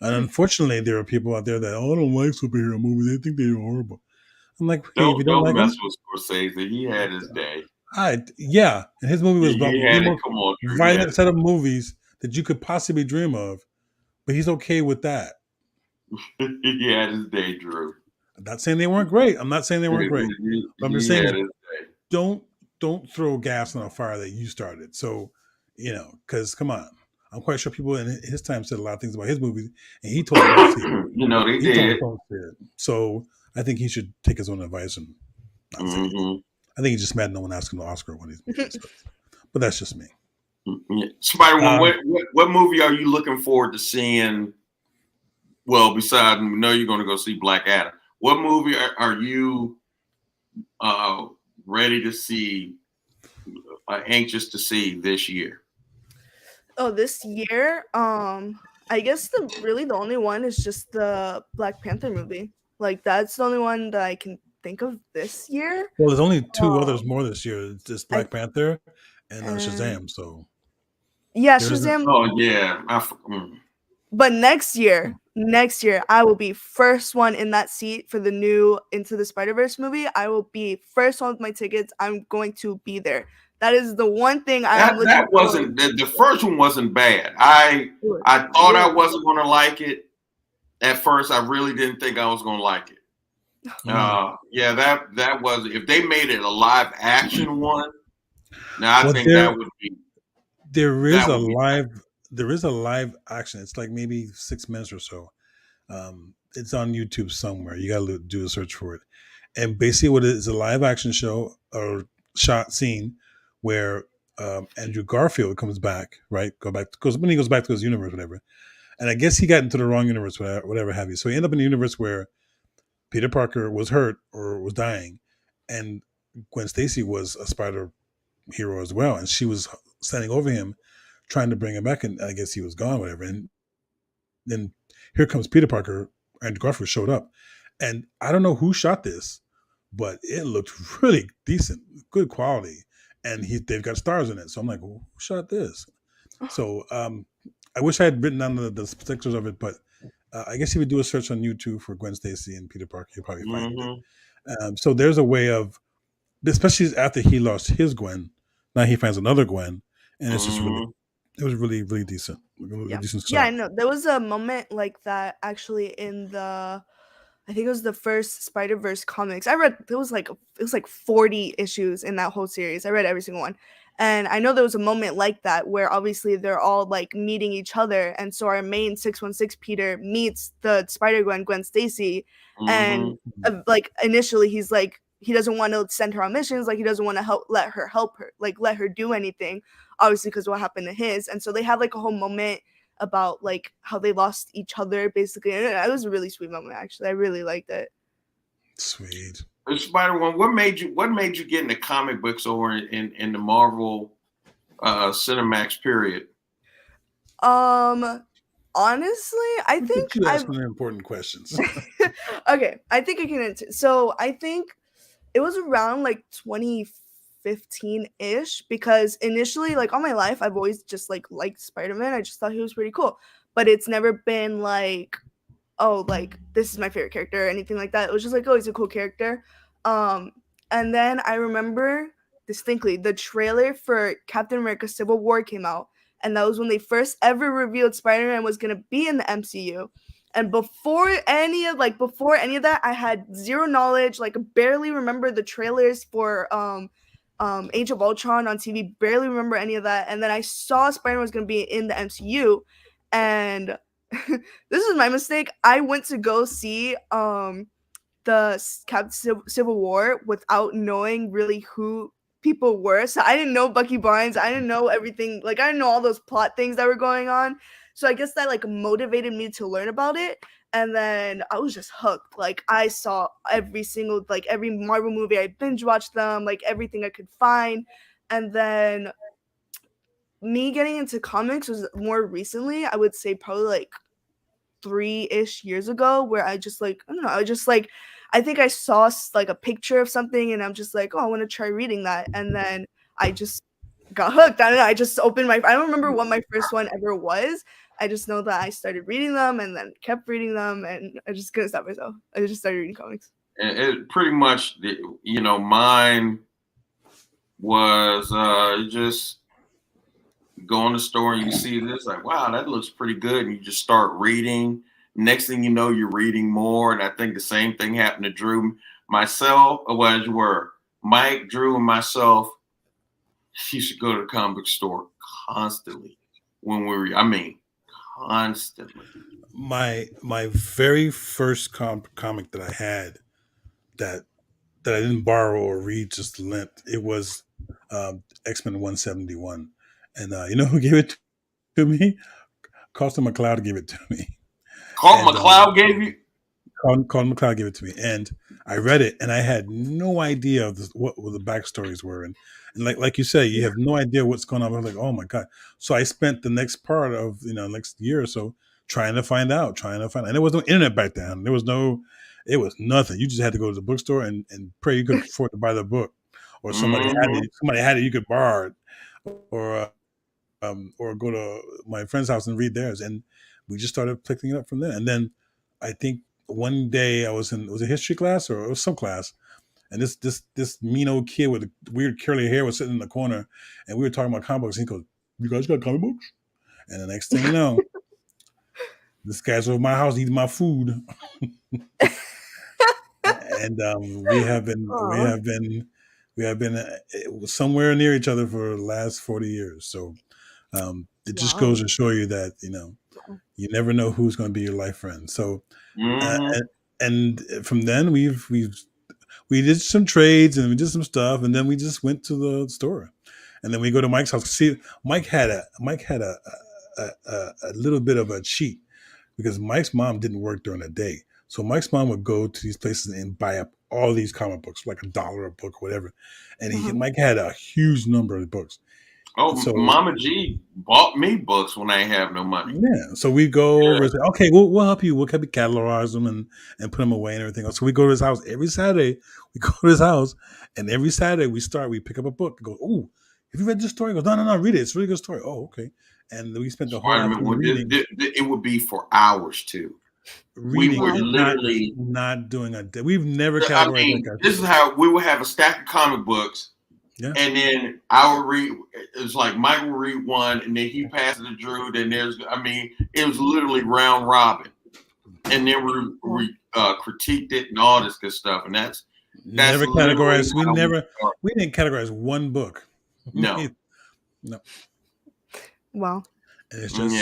And unfortunately, there are people out there that don't like superhero movies. They think they're horrible. I'm like, hey, if you don't like mess with Scorsese. He had his day. And his movie was about the most violent set of movies that you could possibly dream of. But he's okay with that. He had his day, Drew. I'm not saying they weren't great. I'm just saying don't throw gas on a fire that you started. So, because come on. I'm quite sure people in his time said a lot of things about his movies, and he told them they did. So I think he should take his own advice and not say anything. I think he's just mad no one asked him to Oscar when he's movies. But that's just me. Spider-Man, what movie are you looking forward to seeing? Well, besides, we know you're going to go see Black Adam. What movie are you ready to see, anxious to see this year? Oh, this year, I guess the only one is just the Black Panther movie. Like that's the only one that I can think of this year. Well, there's only 2 others more this year. It's just Black Panther and Shazam. So Shazam. Oh yeah, But next year, next year I will be first one in that seat for the new Into the Spider-Verse movie. I will be first one with my tickets. I'm going to be there. That is the one thing I am looking That wasn't the first one wasn't bad. I thought I wasn't going to like it at first. I really didn't think I was going to like it. Yeah, that was, if they made it a live action one. Now I think that would be. There is a live action. It's like maybe 6 minutes or so. It's on YouTube somewhere. You got to do a search for it. And basically, what it is a live action show or shot scene where Andrew Garfield comes back, right? Because when he goes back to his universe, whatever. And I guess he got into the wrong universe, whatever have you. So he ended up in a universe where Peter Parker was hurt or was dying, and Gwen Stacy was a spider hero as well, and she was standing over him, trying to bring him back, and I guess he was gone, whatever. And then here comes Peter Parker, and Garfield showed up, and I don't know who shot this, but it looked really decent, good quality, and they've got stars in it. So I'm like, well, who shot this? So I wish I had written down the particulars of it, but I guess if you do a search on YouTube for Gwen Stacy and Peter Parker, you'll probably find it. So there's a way of, especially after he lost his Gwen, now he finds another Gwen, and it's just really, it was really, really decent. Decent I know. There was a moment like that actually in I think it was the first Spider-Verse comics. I read, it was like 40 issues in that whole series. I read every single one. And I know there was a moment like that where obviously they're all like meeting each other. And so our main 616 Peter meets the Spider-Gwen, Gwen Stacy. And like initially he's like, he doesn't want to send her on missions. Like he doesn't want to let her do anything, obviously because what happened to his. And so they have like a whole moment about like how they lost each other basically. And it was a really sweet moment actually. I really liked it. Sweet. Spider-Man, what made you get into comic books over in the Marvel Cinemax period? Honestly, I think you're asking important questions. Okay, I think I can answer. So I think it was around like 2015-ish, because initially, like all my life, I've always just like liked Spider-Man. I just thought he was pretty cool, but it's never been like, oh, like this is my favorite character or anything like that. It was just like, oh, he's a cool character. And then I remember distinctly the trailer for Captain America Civil War came out, and that was when they first ever revealed Spider-Man was going to be in the MCU. And before any of that, I had zero knowledge, like barely remember the trailers for Age of Ultron on TV, barely remember any of that. And then I saw Spider-Man was going to be in the MCU, and this is my mistake. I went to go see the Captain Civil War without knowing really who people were. So I didn't know Bucky Barnes. I didn't know everything. Like I didn't know all those plot things that were going on. So I guess that like motivated me to learn about it. And then I was just hooked. Like I saw every Marvel movie. I binge watched them, like everything I could find. And then me getting into comics was more recently. I would say probably like 3-ish years ago, where I just like, I don't know, I think I saw like a picture of something and I'm just like, oh, I want to try reading that. And then I just got hooked. I don't know. I just opened I don't remember what my first one ever was. I just know that I started reading them and then kept reading them, and I just couldn't stop myself. I just started reading comics. And it pretty much, mine was just go in the store and you see this, like, wow, that looks pretty good. And you just start reading. Next thing you know, you're reading more. And I think the same thing happened to Drew, myself, Mike, Drew, and myself. He should go to the comic store constantly when constantly. My very first comic that I had that I didn't borrow or read, just lent, it was X-Men 171. And you know who gave it to me? Carlton McLeod gave it to me. Carlton McLeod gave you? Carlton McLeod gave it to me. And I read it, and I had no idea of what the backstories were. And like you say, you have no idea what's going on. I was like, oh, my God. So I spent the next part of, next year or so trying to find out. And there was no internet back then. It was nothing. You just had to go to the bookstore and pray you could afford to buy the book. Or somebody had it, you could borrow it. Or go to my friend's house and read theirs. And we just started picking it up from there. And then I think one day it was a history class or it was some class, and this mean old kid with weird curly hair was sitting in the corner, and we were talking about comic books. And he goes, "You guys got comic books?" And the next thing you know, this guy's over my house eating my food. And we have been somewhere near each other for the last 40 years. So it just goes to show you that you never know who's going to be your life friend. So and from then we did some trades and we did some stuff, and then we just went to the store, and then we go to Mike's house. See, Mike had a little bit of a cheat because Mike's mom didn't work during the day. So Mike's mom would go to these places and buy up all these comic books, like $1 a book or whatever. And Mike had a huge number of books. Oh, so Mama G bought me books when I ain't have no money. Yeah. So we go over and say, okay, we'll help you. We'll catalog them and put them away and everything else. So we go to his house every Saturday. We go to his house, and every Saturday we pick up a book and go, "Oh, have you read this story?" He goes, No, read it. It's a really good story. Oh, okay. And we spent the whole afternoon reading. It would be for hours too. Reading, we were literally not doing a day. We've never categorized this is how we would have a stack of comic books. Yeah. And then I would read. It's like Mike would read one, and then he passed it to Drew. Then it was literally round robin, and then we critiqued it and all this good stuff. And that's never categorized. We didn't categorize one book. No. Wow. And it's just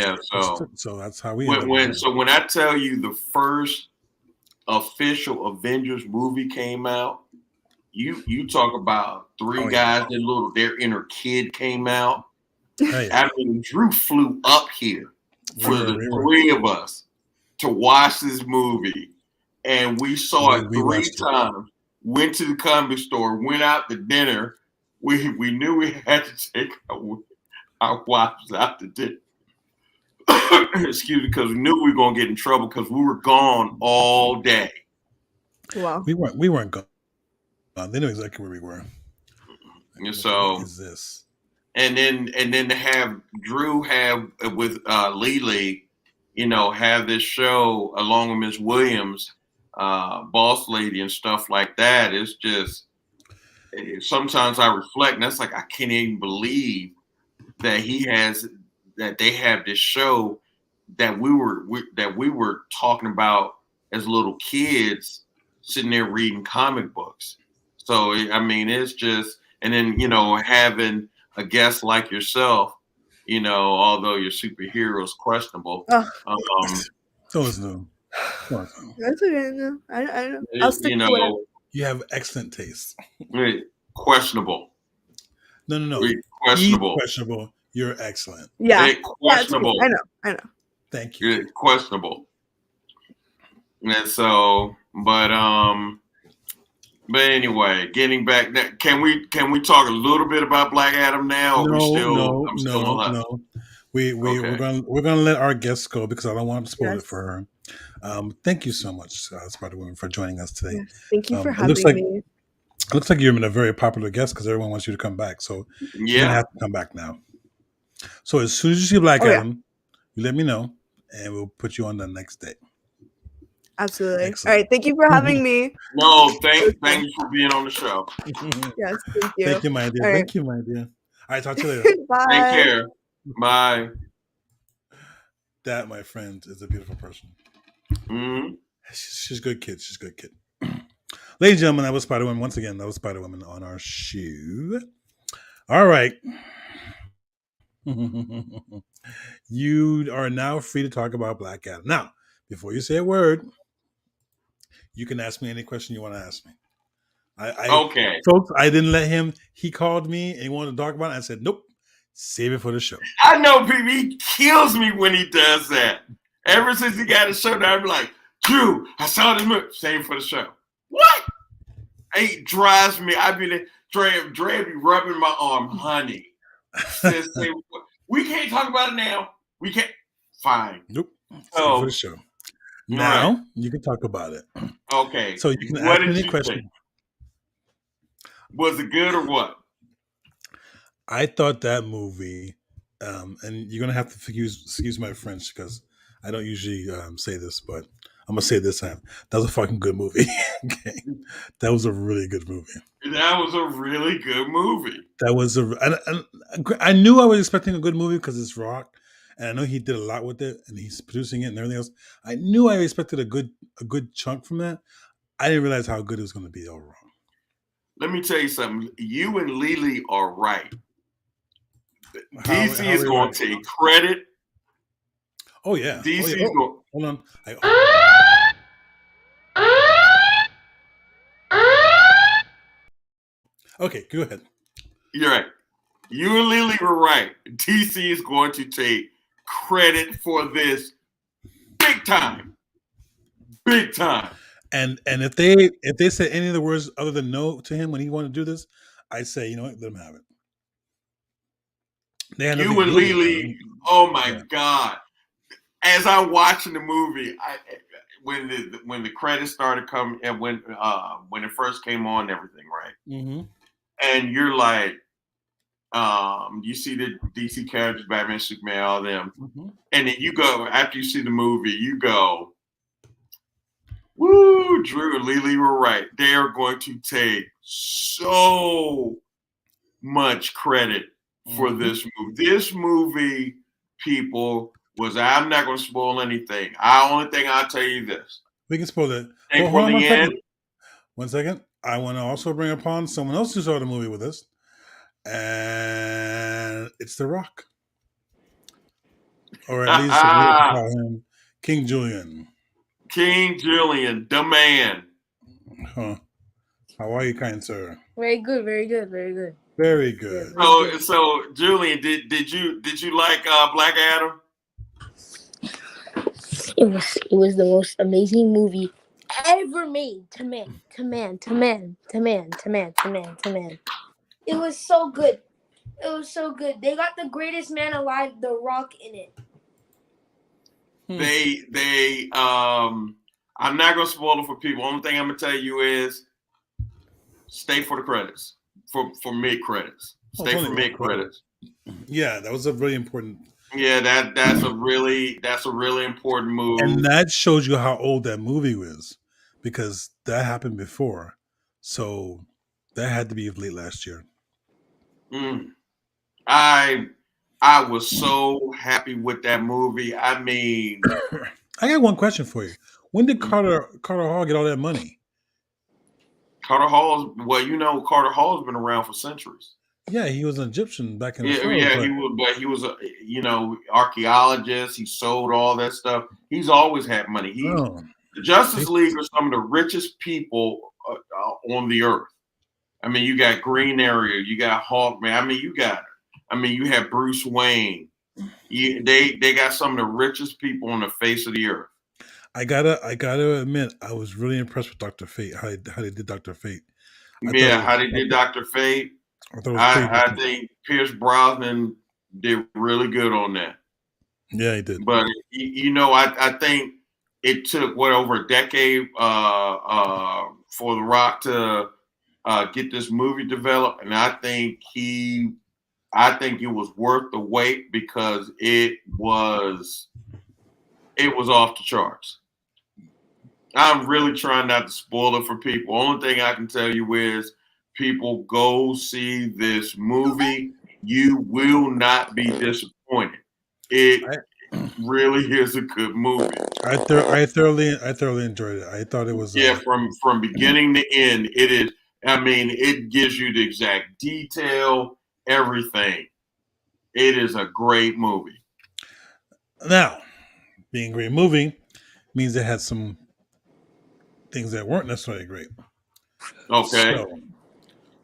so that's how we. When I tell you the first official Avengers movie came out. You talk about three guys, their inner kid came out. I mean, Drew flew up here for the three of us to watch this movie, and we saw it three times. Went to the comic store, went out to dinner. We knew we had to take our wives out to dinner. Excuse me, because we knew we were gonna get in trouble because we were gone all day. Wow, we weren't gone. They knew exactly where we were. And so what is this? And then to have Drew have with Lily, have this show along with Miss Williams, Boss Lady and stuff like that. It's just sometimes I reflect, and that's like I can't even believe that they have this show that we were talking about as little kids sitting there reading comic books. So, it's just, and then, having a guest like yourself, although your superhero is questionable. So is no. That's okay. No. I know. I'll stick to it. You have excellent taste. Questionable. No. Questionable. Questionable. You're excellent. Yeah. Questionable. I know. Thank you. You're questionable. And so, but anyway, getting back, can we talk a little bit about Black Adam now? No. We're gonna let our guests go because I don't want to spoil it for her. Thank you so much, Spider-Woman, for joining us today. Yes, thank you for having me. It looks like you've been a very popular guest because everyone wants you to come back. So you're gonna have to come back now. So as soon as you see Black Adam, you let me know, and we'll put you on the next day. Absolutely. Excellent. All right. Thank you for having me. No, thank you for being on the show. Yes, thank you. Thank you, my dear. Thank you, my dear. All right, talk to you later. Bye. Take care. Bye. That, my friend, is a beautiful person. Mm-hmm. She's a good kid. Ladies and gentlemen, that was Spider-Woman. Once again, that was Spider-Woman on our shoe. All right. You are now free to talk about Black Adam. Now, before you say a word, you can ask me any question you want to ask me. Okay. Folks, I didn't let him. He called me and he wanted to talk about it. I said, nope, save it for the show. I know, baby. He kills me when he does that. Ever since he got a show, I'd be like, Drew, I saw this movie. Save it for the show. What? It drives me. I'd be like, Dre be rubbing my arm. Honey. We can't talk about it now. We can't. Fine. Nope. Save it for the show. Now you can talk about it. Okay. So you can ask any question. Was it good or what? I thought that movie, and you're gonna have to excuse my French because I don't usually say this, but I'm gonna say it this time. That was a fucking good movie. Okay, that was a really good movie. That was a really good movie. That was and I knew I was expecting a good movie because it's Rock, and I know he did a lot with it, and he's producing it and everything else. I knew I expected a good chunk from that. I didn't realize how good it was going to be overall. Let me tell you something. You and Lily are right. DC How is are we going right? to take credit. Oh yeah. DC Oh, is yeah. Oh, going. hold on. Okay, go ahead. You're right. You and Lily were right. DC is going to take credit for this big time. Big time. And if they said any of the words other than no to him when he wanted to do this, I'd say, you know what, let him have it. They had nothing You to and do with it. Lily, oh my Yeah. God. As I'm watching the movie, when the credits started coming and when it first came on and everything, right? Mm-hmm. And you're like, you see the DC characters, Batman, Superman, all them. Mm-hmm. And then you go, after you see the movie, you go, woo, Drew and Lily were right. They are going to take so much credit for this movie. This movie, people, I'm not going to spoil anything. Only thing I'll tell you this. We can spoil it. And Hold on for the end. second. 1 second. I want to also bring upon someone else who saw the movie with us. And it's The Rock. Or at least we call him King Julian. King Julian, the man. Huh. How are you, kind sir? Very good, very good, very good. Very good. So Julian, did you like Black Adam? It was the most amazing movie ever made. To man. It was so good. It was so good. They got the greatest man alive, The Rock, in it. They I'm not gonna spoil it for people. Only thing I'm gonna tell you is stay for the credits. For mid credits. Stay for mid credits. Yeah, that was a really important. Yeah, that's a really important move. And that shows you how old that movie was, because that happened before. So that had to be late last year. I was so happy with that movie. I mean, I got one question for you. When did Carter Hall get all that money? Carter Hall has been around for centuries. Yeah, he was an Egyptian back in the he was a archaeologist. He sold all that stuff. He's always had money. The Justice League are some of the richest people on the earth. I mean, you got Green Arrow, you got Hawkman. I mean, you have Bruce Wayne. They got some of the richest people on the face of the earth. I gotta admit, I was really impressed with Dr. Fate. How they did Dr. Fate. How they did Dr. Fate. I think Pierce Brosnan did really good on that. Yeah, he did. But I think it took over a decade for The Rock to get this movie developed, and I think it was worth the wait because it was off the charts. I'm really trying not to spoil it for people. Only thing I can tell you is, people, go see this movie. You will not be disappointed. It really is a good movie. I thoroughly enjoyed it. I thought it was from beginning to end. It is. I mean, it gives you the exact detail, everything. It is a great movie. Now, being a great movie means it had some things that weren't necessarily great. Okay. So,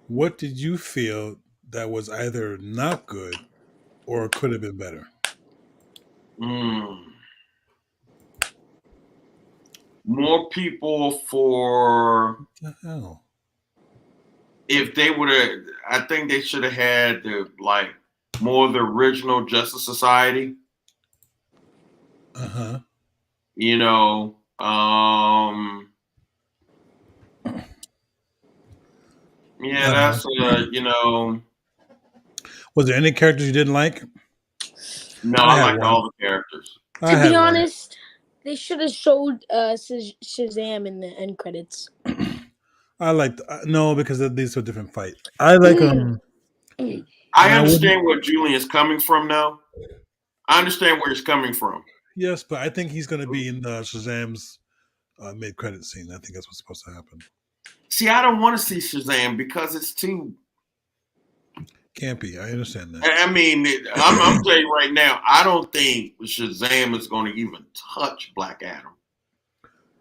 what did you feel that was either not good or could have been better? More people for. What the hell? If they would have, I think they should have had more of the original Justice Society. That's Was there any characters you didn't like? No, I liked all the characters. I To had be one. honest, they should have showed Shazam in the end credits. I liked no because these are a different fight. I like I I wouldn't. understand where Julian is coming from now. I understand where he's coming from. Yes, but I think he's going to be in Shazam's mid-credit scene. I think that's what's supposed to happen. See, I don't want to see Shazam because it's too. Campy. I understand that. I mean, I'm telling you right now, I don't think Shazam is going to even touch Black Adam.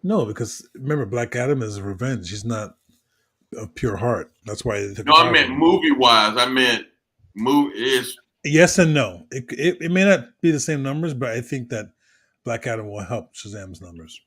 No, because remember, Black Adam is revenge. He's not of pure heart. That's why they took No, I meant movie-wise. I meant is. Yes and no. It may not be the same numbers, but I think that Black Adam will help Shazam's numbers.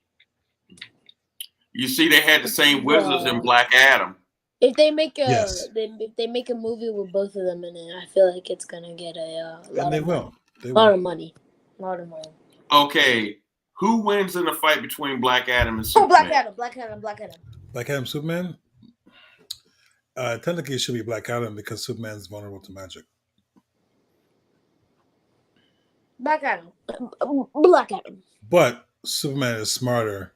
You see, they had the same wizards in Black Adam. If they make a Yes. if they make a movie with both of them in it, I feel like it's gonna get a lot And they of will. money. They A lot will. of money. A lot of money. Okay, who wins in the fight between Black Adam and Oh, Superman? Black Adam, Black Adam, Black Adam. Black Adam, Superman. Technically, it should be Black Adam because Superman's vulnerable to magic. Black Adam. Black Adam. But Superman is smarter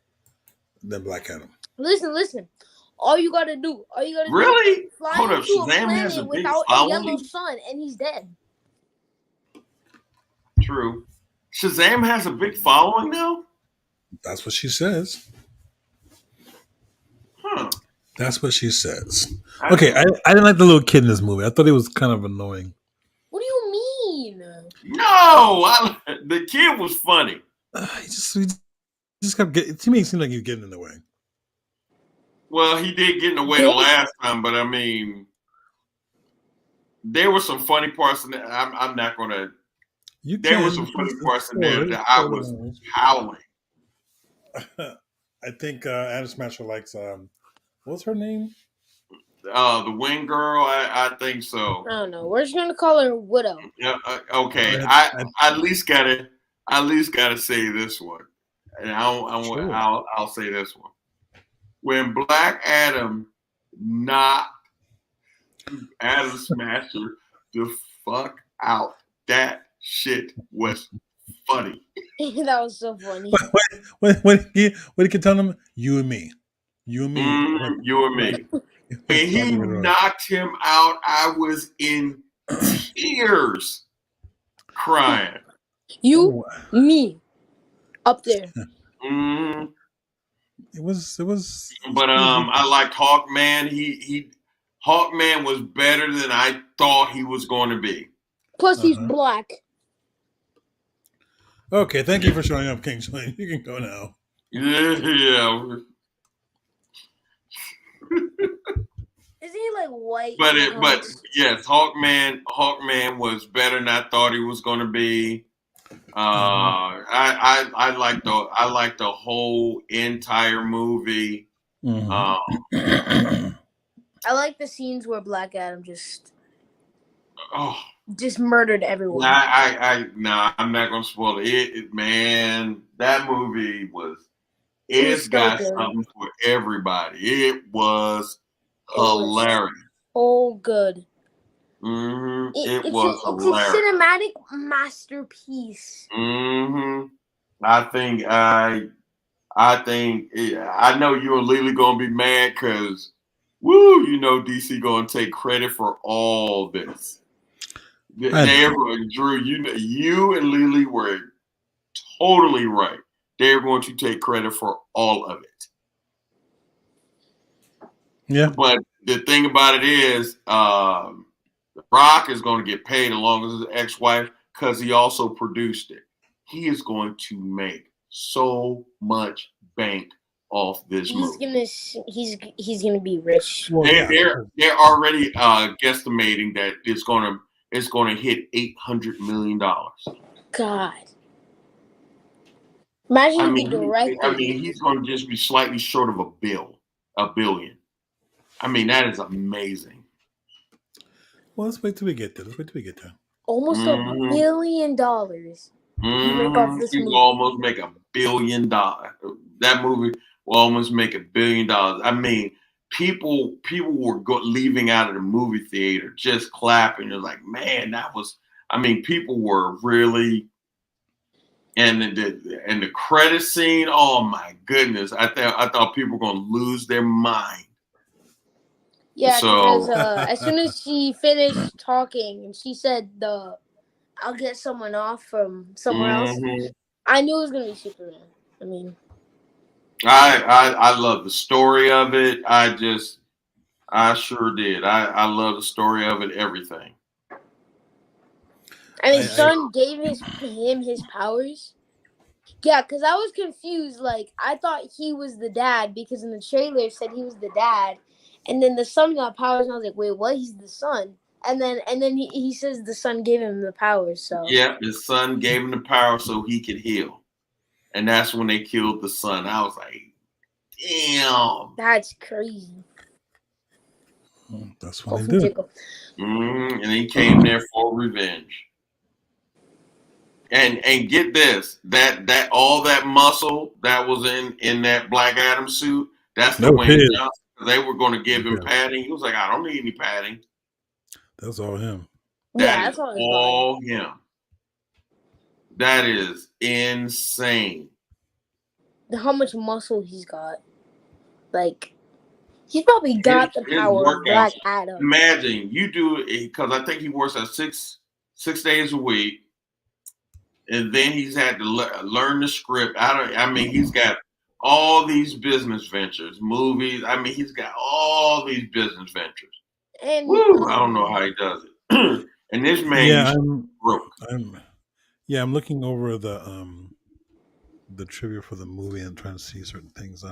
than Black Adam. Listen. All you gotta do Really? is fly Hold up, into a Shazam has a planet big without a following? yellow sun, and he's dead. True. Shazam has a big following now? That's what she says. Huh. That's what she says. Okay, I didn't like the little kid in this movie. I thought he was kind of annoying. What do you mean? No, the kid was funny. He just kept getting. To me, it seemed like he was getting in the way. Well, he did get in the way the last time, but I mean, there were some funny parts in there. I'm not going to. There were some funny parts in there that I was howling. I think Adam Smasher likes. What's her name? The Wing Girl, I think so. I don't know. We're just gonna call her Widow. Yeah. Okay. I at least gotta say this one, and I'll say this one. When Black Adam knocked Adam Smasher the fuck out, that shit was funny. That was so funny. What he can tell him? You and me. You and me. You and me. And he knocked him out. I was in tears, crying. You, me, up there. Mm-hmm. It was. But I liked Hawkman. Hawkman was better than I thought he was going to be. Plus, he's black. Okay, thank you for showing up, Kingsley. You can go now. Yeah. Isn't he like white? But yes, Hawkman was better than I thought he was going to be. I like the whole entire movie. Mm-hmm. I like the scenes where Black Adam just Oh, murdered everyone. I'm not gonna spoil it. Man, that movie it's got something for everybody. It was hilarious. Oh, good. Mm-hmm. It was hilarious. It's a cinematic masterpiece. Mm-hmm. I know you and Lily gonna be mad because, DC gonna take credit for all this. Drew, you and Lily were totally right. They're going to take credit for all of it. Yeah. But the thing about it is, Rock is going to get paid along with his ex-wife because he also produced it. He is going to make so much bank off this movie. He's gonna be rich. Well, they're already guesstimating that it's going to hit $800 million. God. Imagine if he directed. He's going to just be slightly short of a billion. I mean, that is amazing. Well, let's wait till we get there. Almost $1 billion. You almost make $1 billion. That movie will almost make $1 billion. I mean, people were leaving out of the movie theater just clapping. They're like, man, that was. I mean, people were really. And the credit scene, oh my goodness! I thought people were gonna lose their mind. Yeah, So- because as soon as she finished talking and she said I'll get someone off from somewhere else, Mhm. I knew it was gonna be Superman. I mean, I love the story of it. I sure did. I love the story of it. Everything. and his I- son gave him his powers. Yeah, because I was confused. Like, I thought he was the dad because in the trailer it said he was the dad, and then the son got powers, and I was like, wait, what? He's the son. And then he says the son gave him the powers. So Yeah, his son gave him the power so he could heal, and that's when they killed the son. I was like, damn. that's crazy. That's what Coffee they do. tickle. And he came there for revenge. And get this, that all that muscle that was in that Black Adam suit, that's the No Wayne kid. Johnson. They were going to give him Yeah. padding. He was like, I don't need any padding. That's all him. Yeah, That that's is all his body. all him. That is insane. How much muscle he's got. Like, he's probably got the His power of Black workouts. Adam. Imagine you do it because I think he works at six days a week, and then he's had to learn the script. I mean, he's got all these business ventures, movies. I mean, he's got all these business ventures. And Woo, I don't know how he does it. And this man Yeah, used to I'm. be broke. I'm looking over the trivia for the movie and trying to see certain things.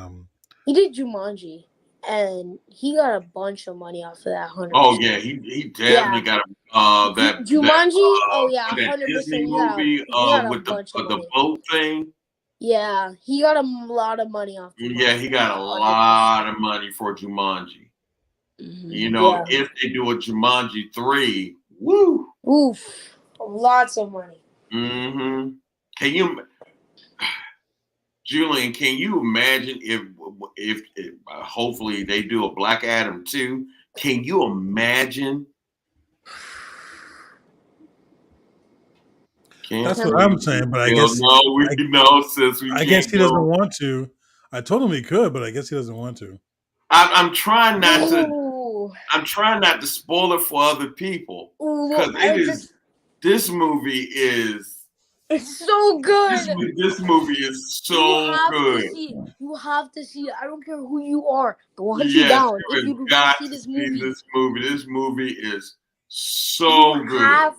he did Jumanji, and he got a bunch of money off of that. 100%. Oh yeah, he definitely got that Jumanji. Oh yeah, that 100%. Disney He got movie with of the money. boat thing. Yeah, he got a lot of money off. Yeah, he got a 100%. lot of money for Jumanji. Mhm. You know, Yeah. if they do a Jumanji 3, woo. Oof, lots of money. Mm-hmm. Can you, Julian? Can you imagine if hopefully they do a Black Adam 2? Can you imagine? That's what I'm saying, but I guess Since I guess he doesn't want to. I told him he could, but I guess he doesn't want to. I'm trying not to. Ooh. I'm trying not to spoil it for other people Ooh, because this movie is. It's so good. This movie is so good. You have to see it. I don't care who you are. Go hunt Yes, you down you if you do got not see to this see movie. this movie. This movie is so You good. have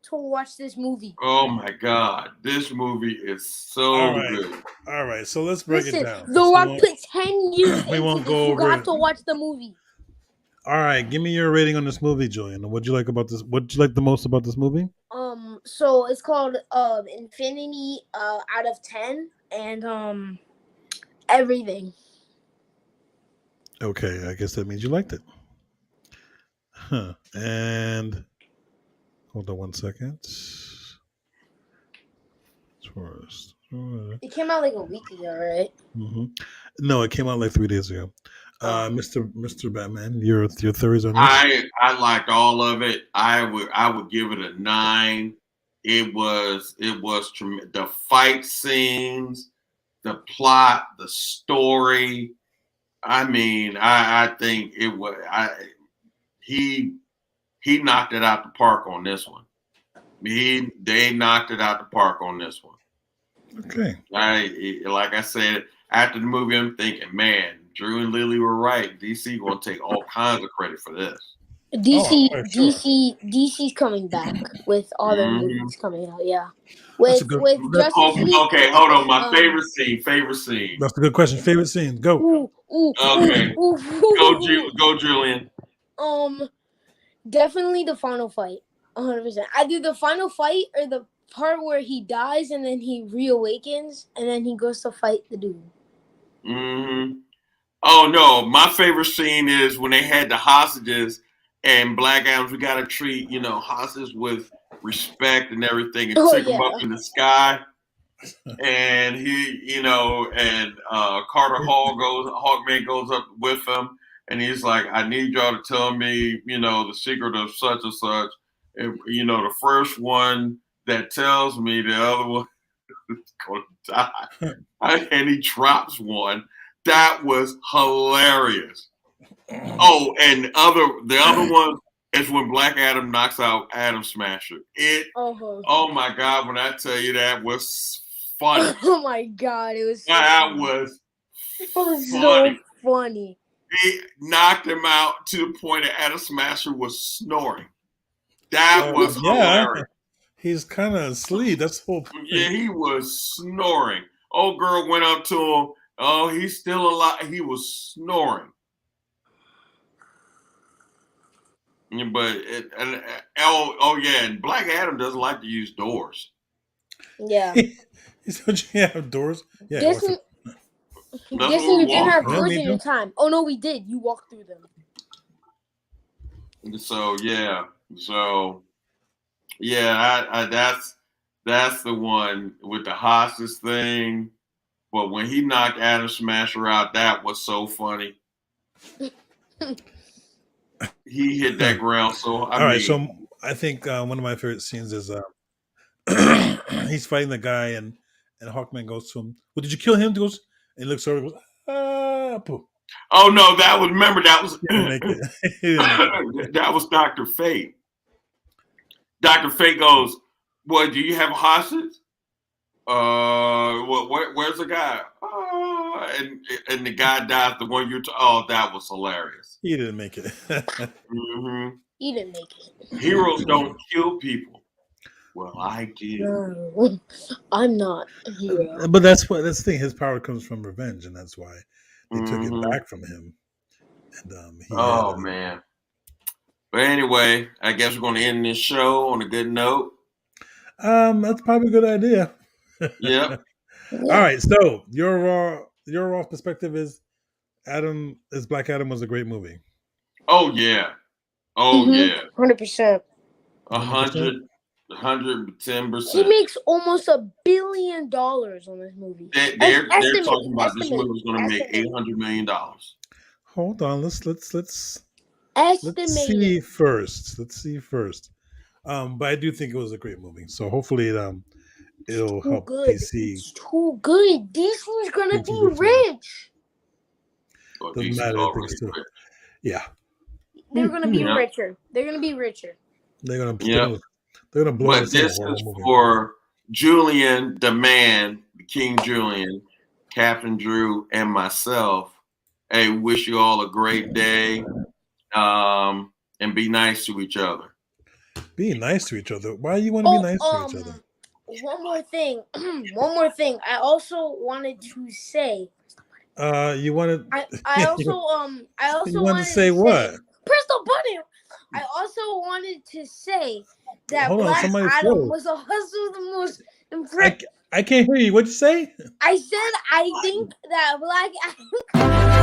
to watch this movie. Oh my God, this movie is so All right. good. All right, so let's break Listen, it down. The Rock put 10 years we into won't this. go You over have it. to watch the movie. All right, give me your rating on this movie, Julian. What'd you like about this? What'd you like the most about this movie? So it's called Infinity out of 10 and everything. Okay, I guess that means you liked it. Huh. And hold on 1 second. First. It came out like a week ago, right? Mm-hmm. No, it came out like 3 days ago. Mr. Batman, your theories on this? I liked all of it. I would give it a 9. It was tremendous. The fight scenes, the plot, the story. I mean, I think it was. He knocked it out the park on this one. They knocked it out the park on this one. Okay. Like I said, after the movie, I'm thinking, man, Drew and Lily were right. DC going to take all kinds of credit for this. DC's coming back with all their movies coming out. Yeah, with Justice League. Okay, hold on. My favorite scene. That's a good question. Favorite scene? Go. Okay. Go, Julian. Definitely the final fight. 100%. Either the final fight or the part where he dies and then he reawakens and then he goes to fight the dude. Mm-hmm. Oh no, my favorite scene is when they had the hostages and Black Adams. We got to treat hostages with respect and everything, and take them up in the sky. And he, and Carter Hawkman goes up with him, and he's like, "I need y'all to tell me, the secret of such and such." And, the first one that tells me, the other one going to die. And he drops one. That was hilarious. Oh, and the other one is when Black Adam knocks out Atom Smasher. Oh my God, when I tell you that was funny. Oh my God, it was funny. so funny. He knocked him out to the point that Atom Smasher was snoring. That was hilarious. He's kind of asleep. That's the whole point. Yeah, he was snoring. Old girl went up to him. Oh, he's still alive. He was snoring. But and Black Adam doesn't like to use doors. Yeah. Don't you have doors? Yeah. Guess you didn't have doors in your time. Oh no, we did. You walked through them. So that's the one with the hostage thing. But when he knocked Atom Smasher out, that was so funny. He hit that ground. So so I think one of my favorite scenes is he's fighting the guy and Hawkman goes to him. Well, did you kill him? He goes and looks over and goes, poof. Oh no, that was that was Dr. Fate. Dr. Fate goes, "What? Do you have a hostage? Where's the guy? And the guy dies. The one that was hilarious. He didn't make it. Mm-hmm. He didn't make it. Heroes don't kill people. Well, I did. No, I'm not a hero. But that's the thing. His power comes from revenge, and that's why they took it back from him. And man. But anyway, I guess we're going to end this show on a good note. That's probably a good idea. Yep. All right. So your raw perspective is Black Adam was a great movie. Oh yeah. Oh yeah. 100%. 110%. He makes almost $1 billion on this movie. They're talking about this movie is going to make $800 million. Hold on. Let's Estimate. see first. But I do think it was a great movie. So hopefully it'll help DC. It's too good. DC's gonna be rich. Well, Doesn't DC's matter. already rich. Yeah. They're gonna be richer. They're gonna be richer. They're gonna blow. But this is for Julian, the man, King Julian, Captain Drew, and myself. Hey, wish you all a great day. And be nice to each other. Be nice to each other. Why do you want to be nice to each other? One more thing. I also wanted to say. You wanted. I also wanted to say what? Press the button. I also wanted to say that Black Adam was also the most impressive. I can't hear you. What'd you say? I said I think that Black Adam.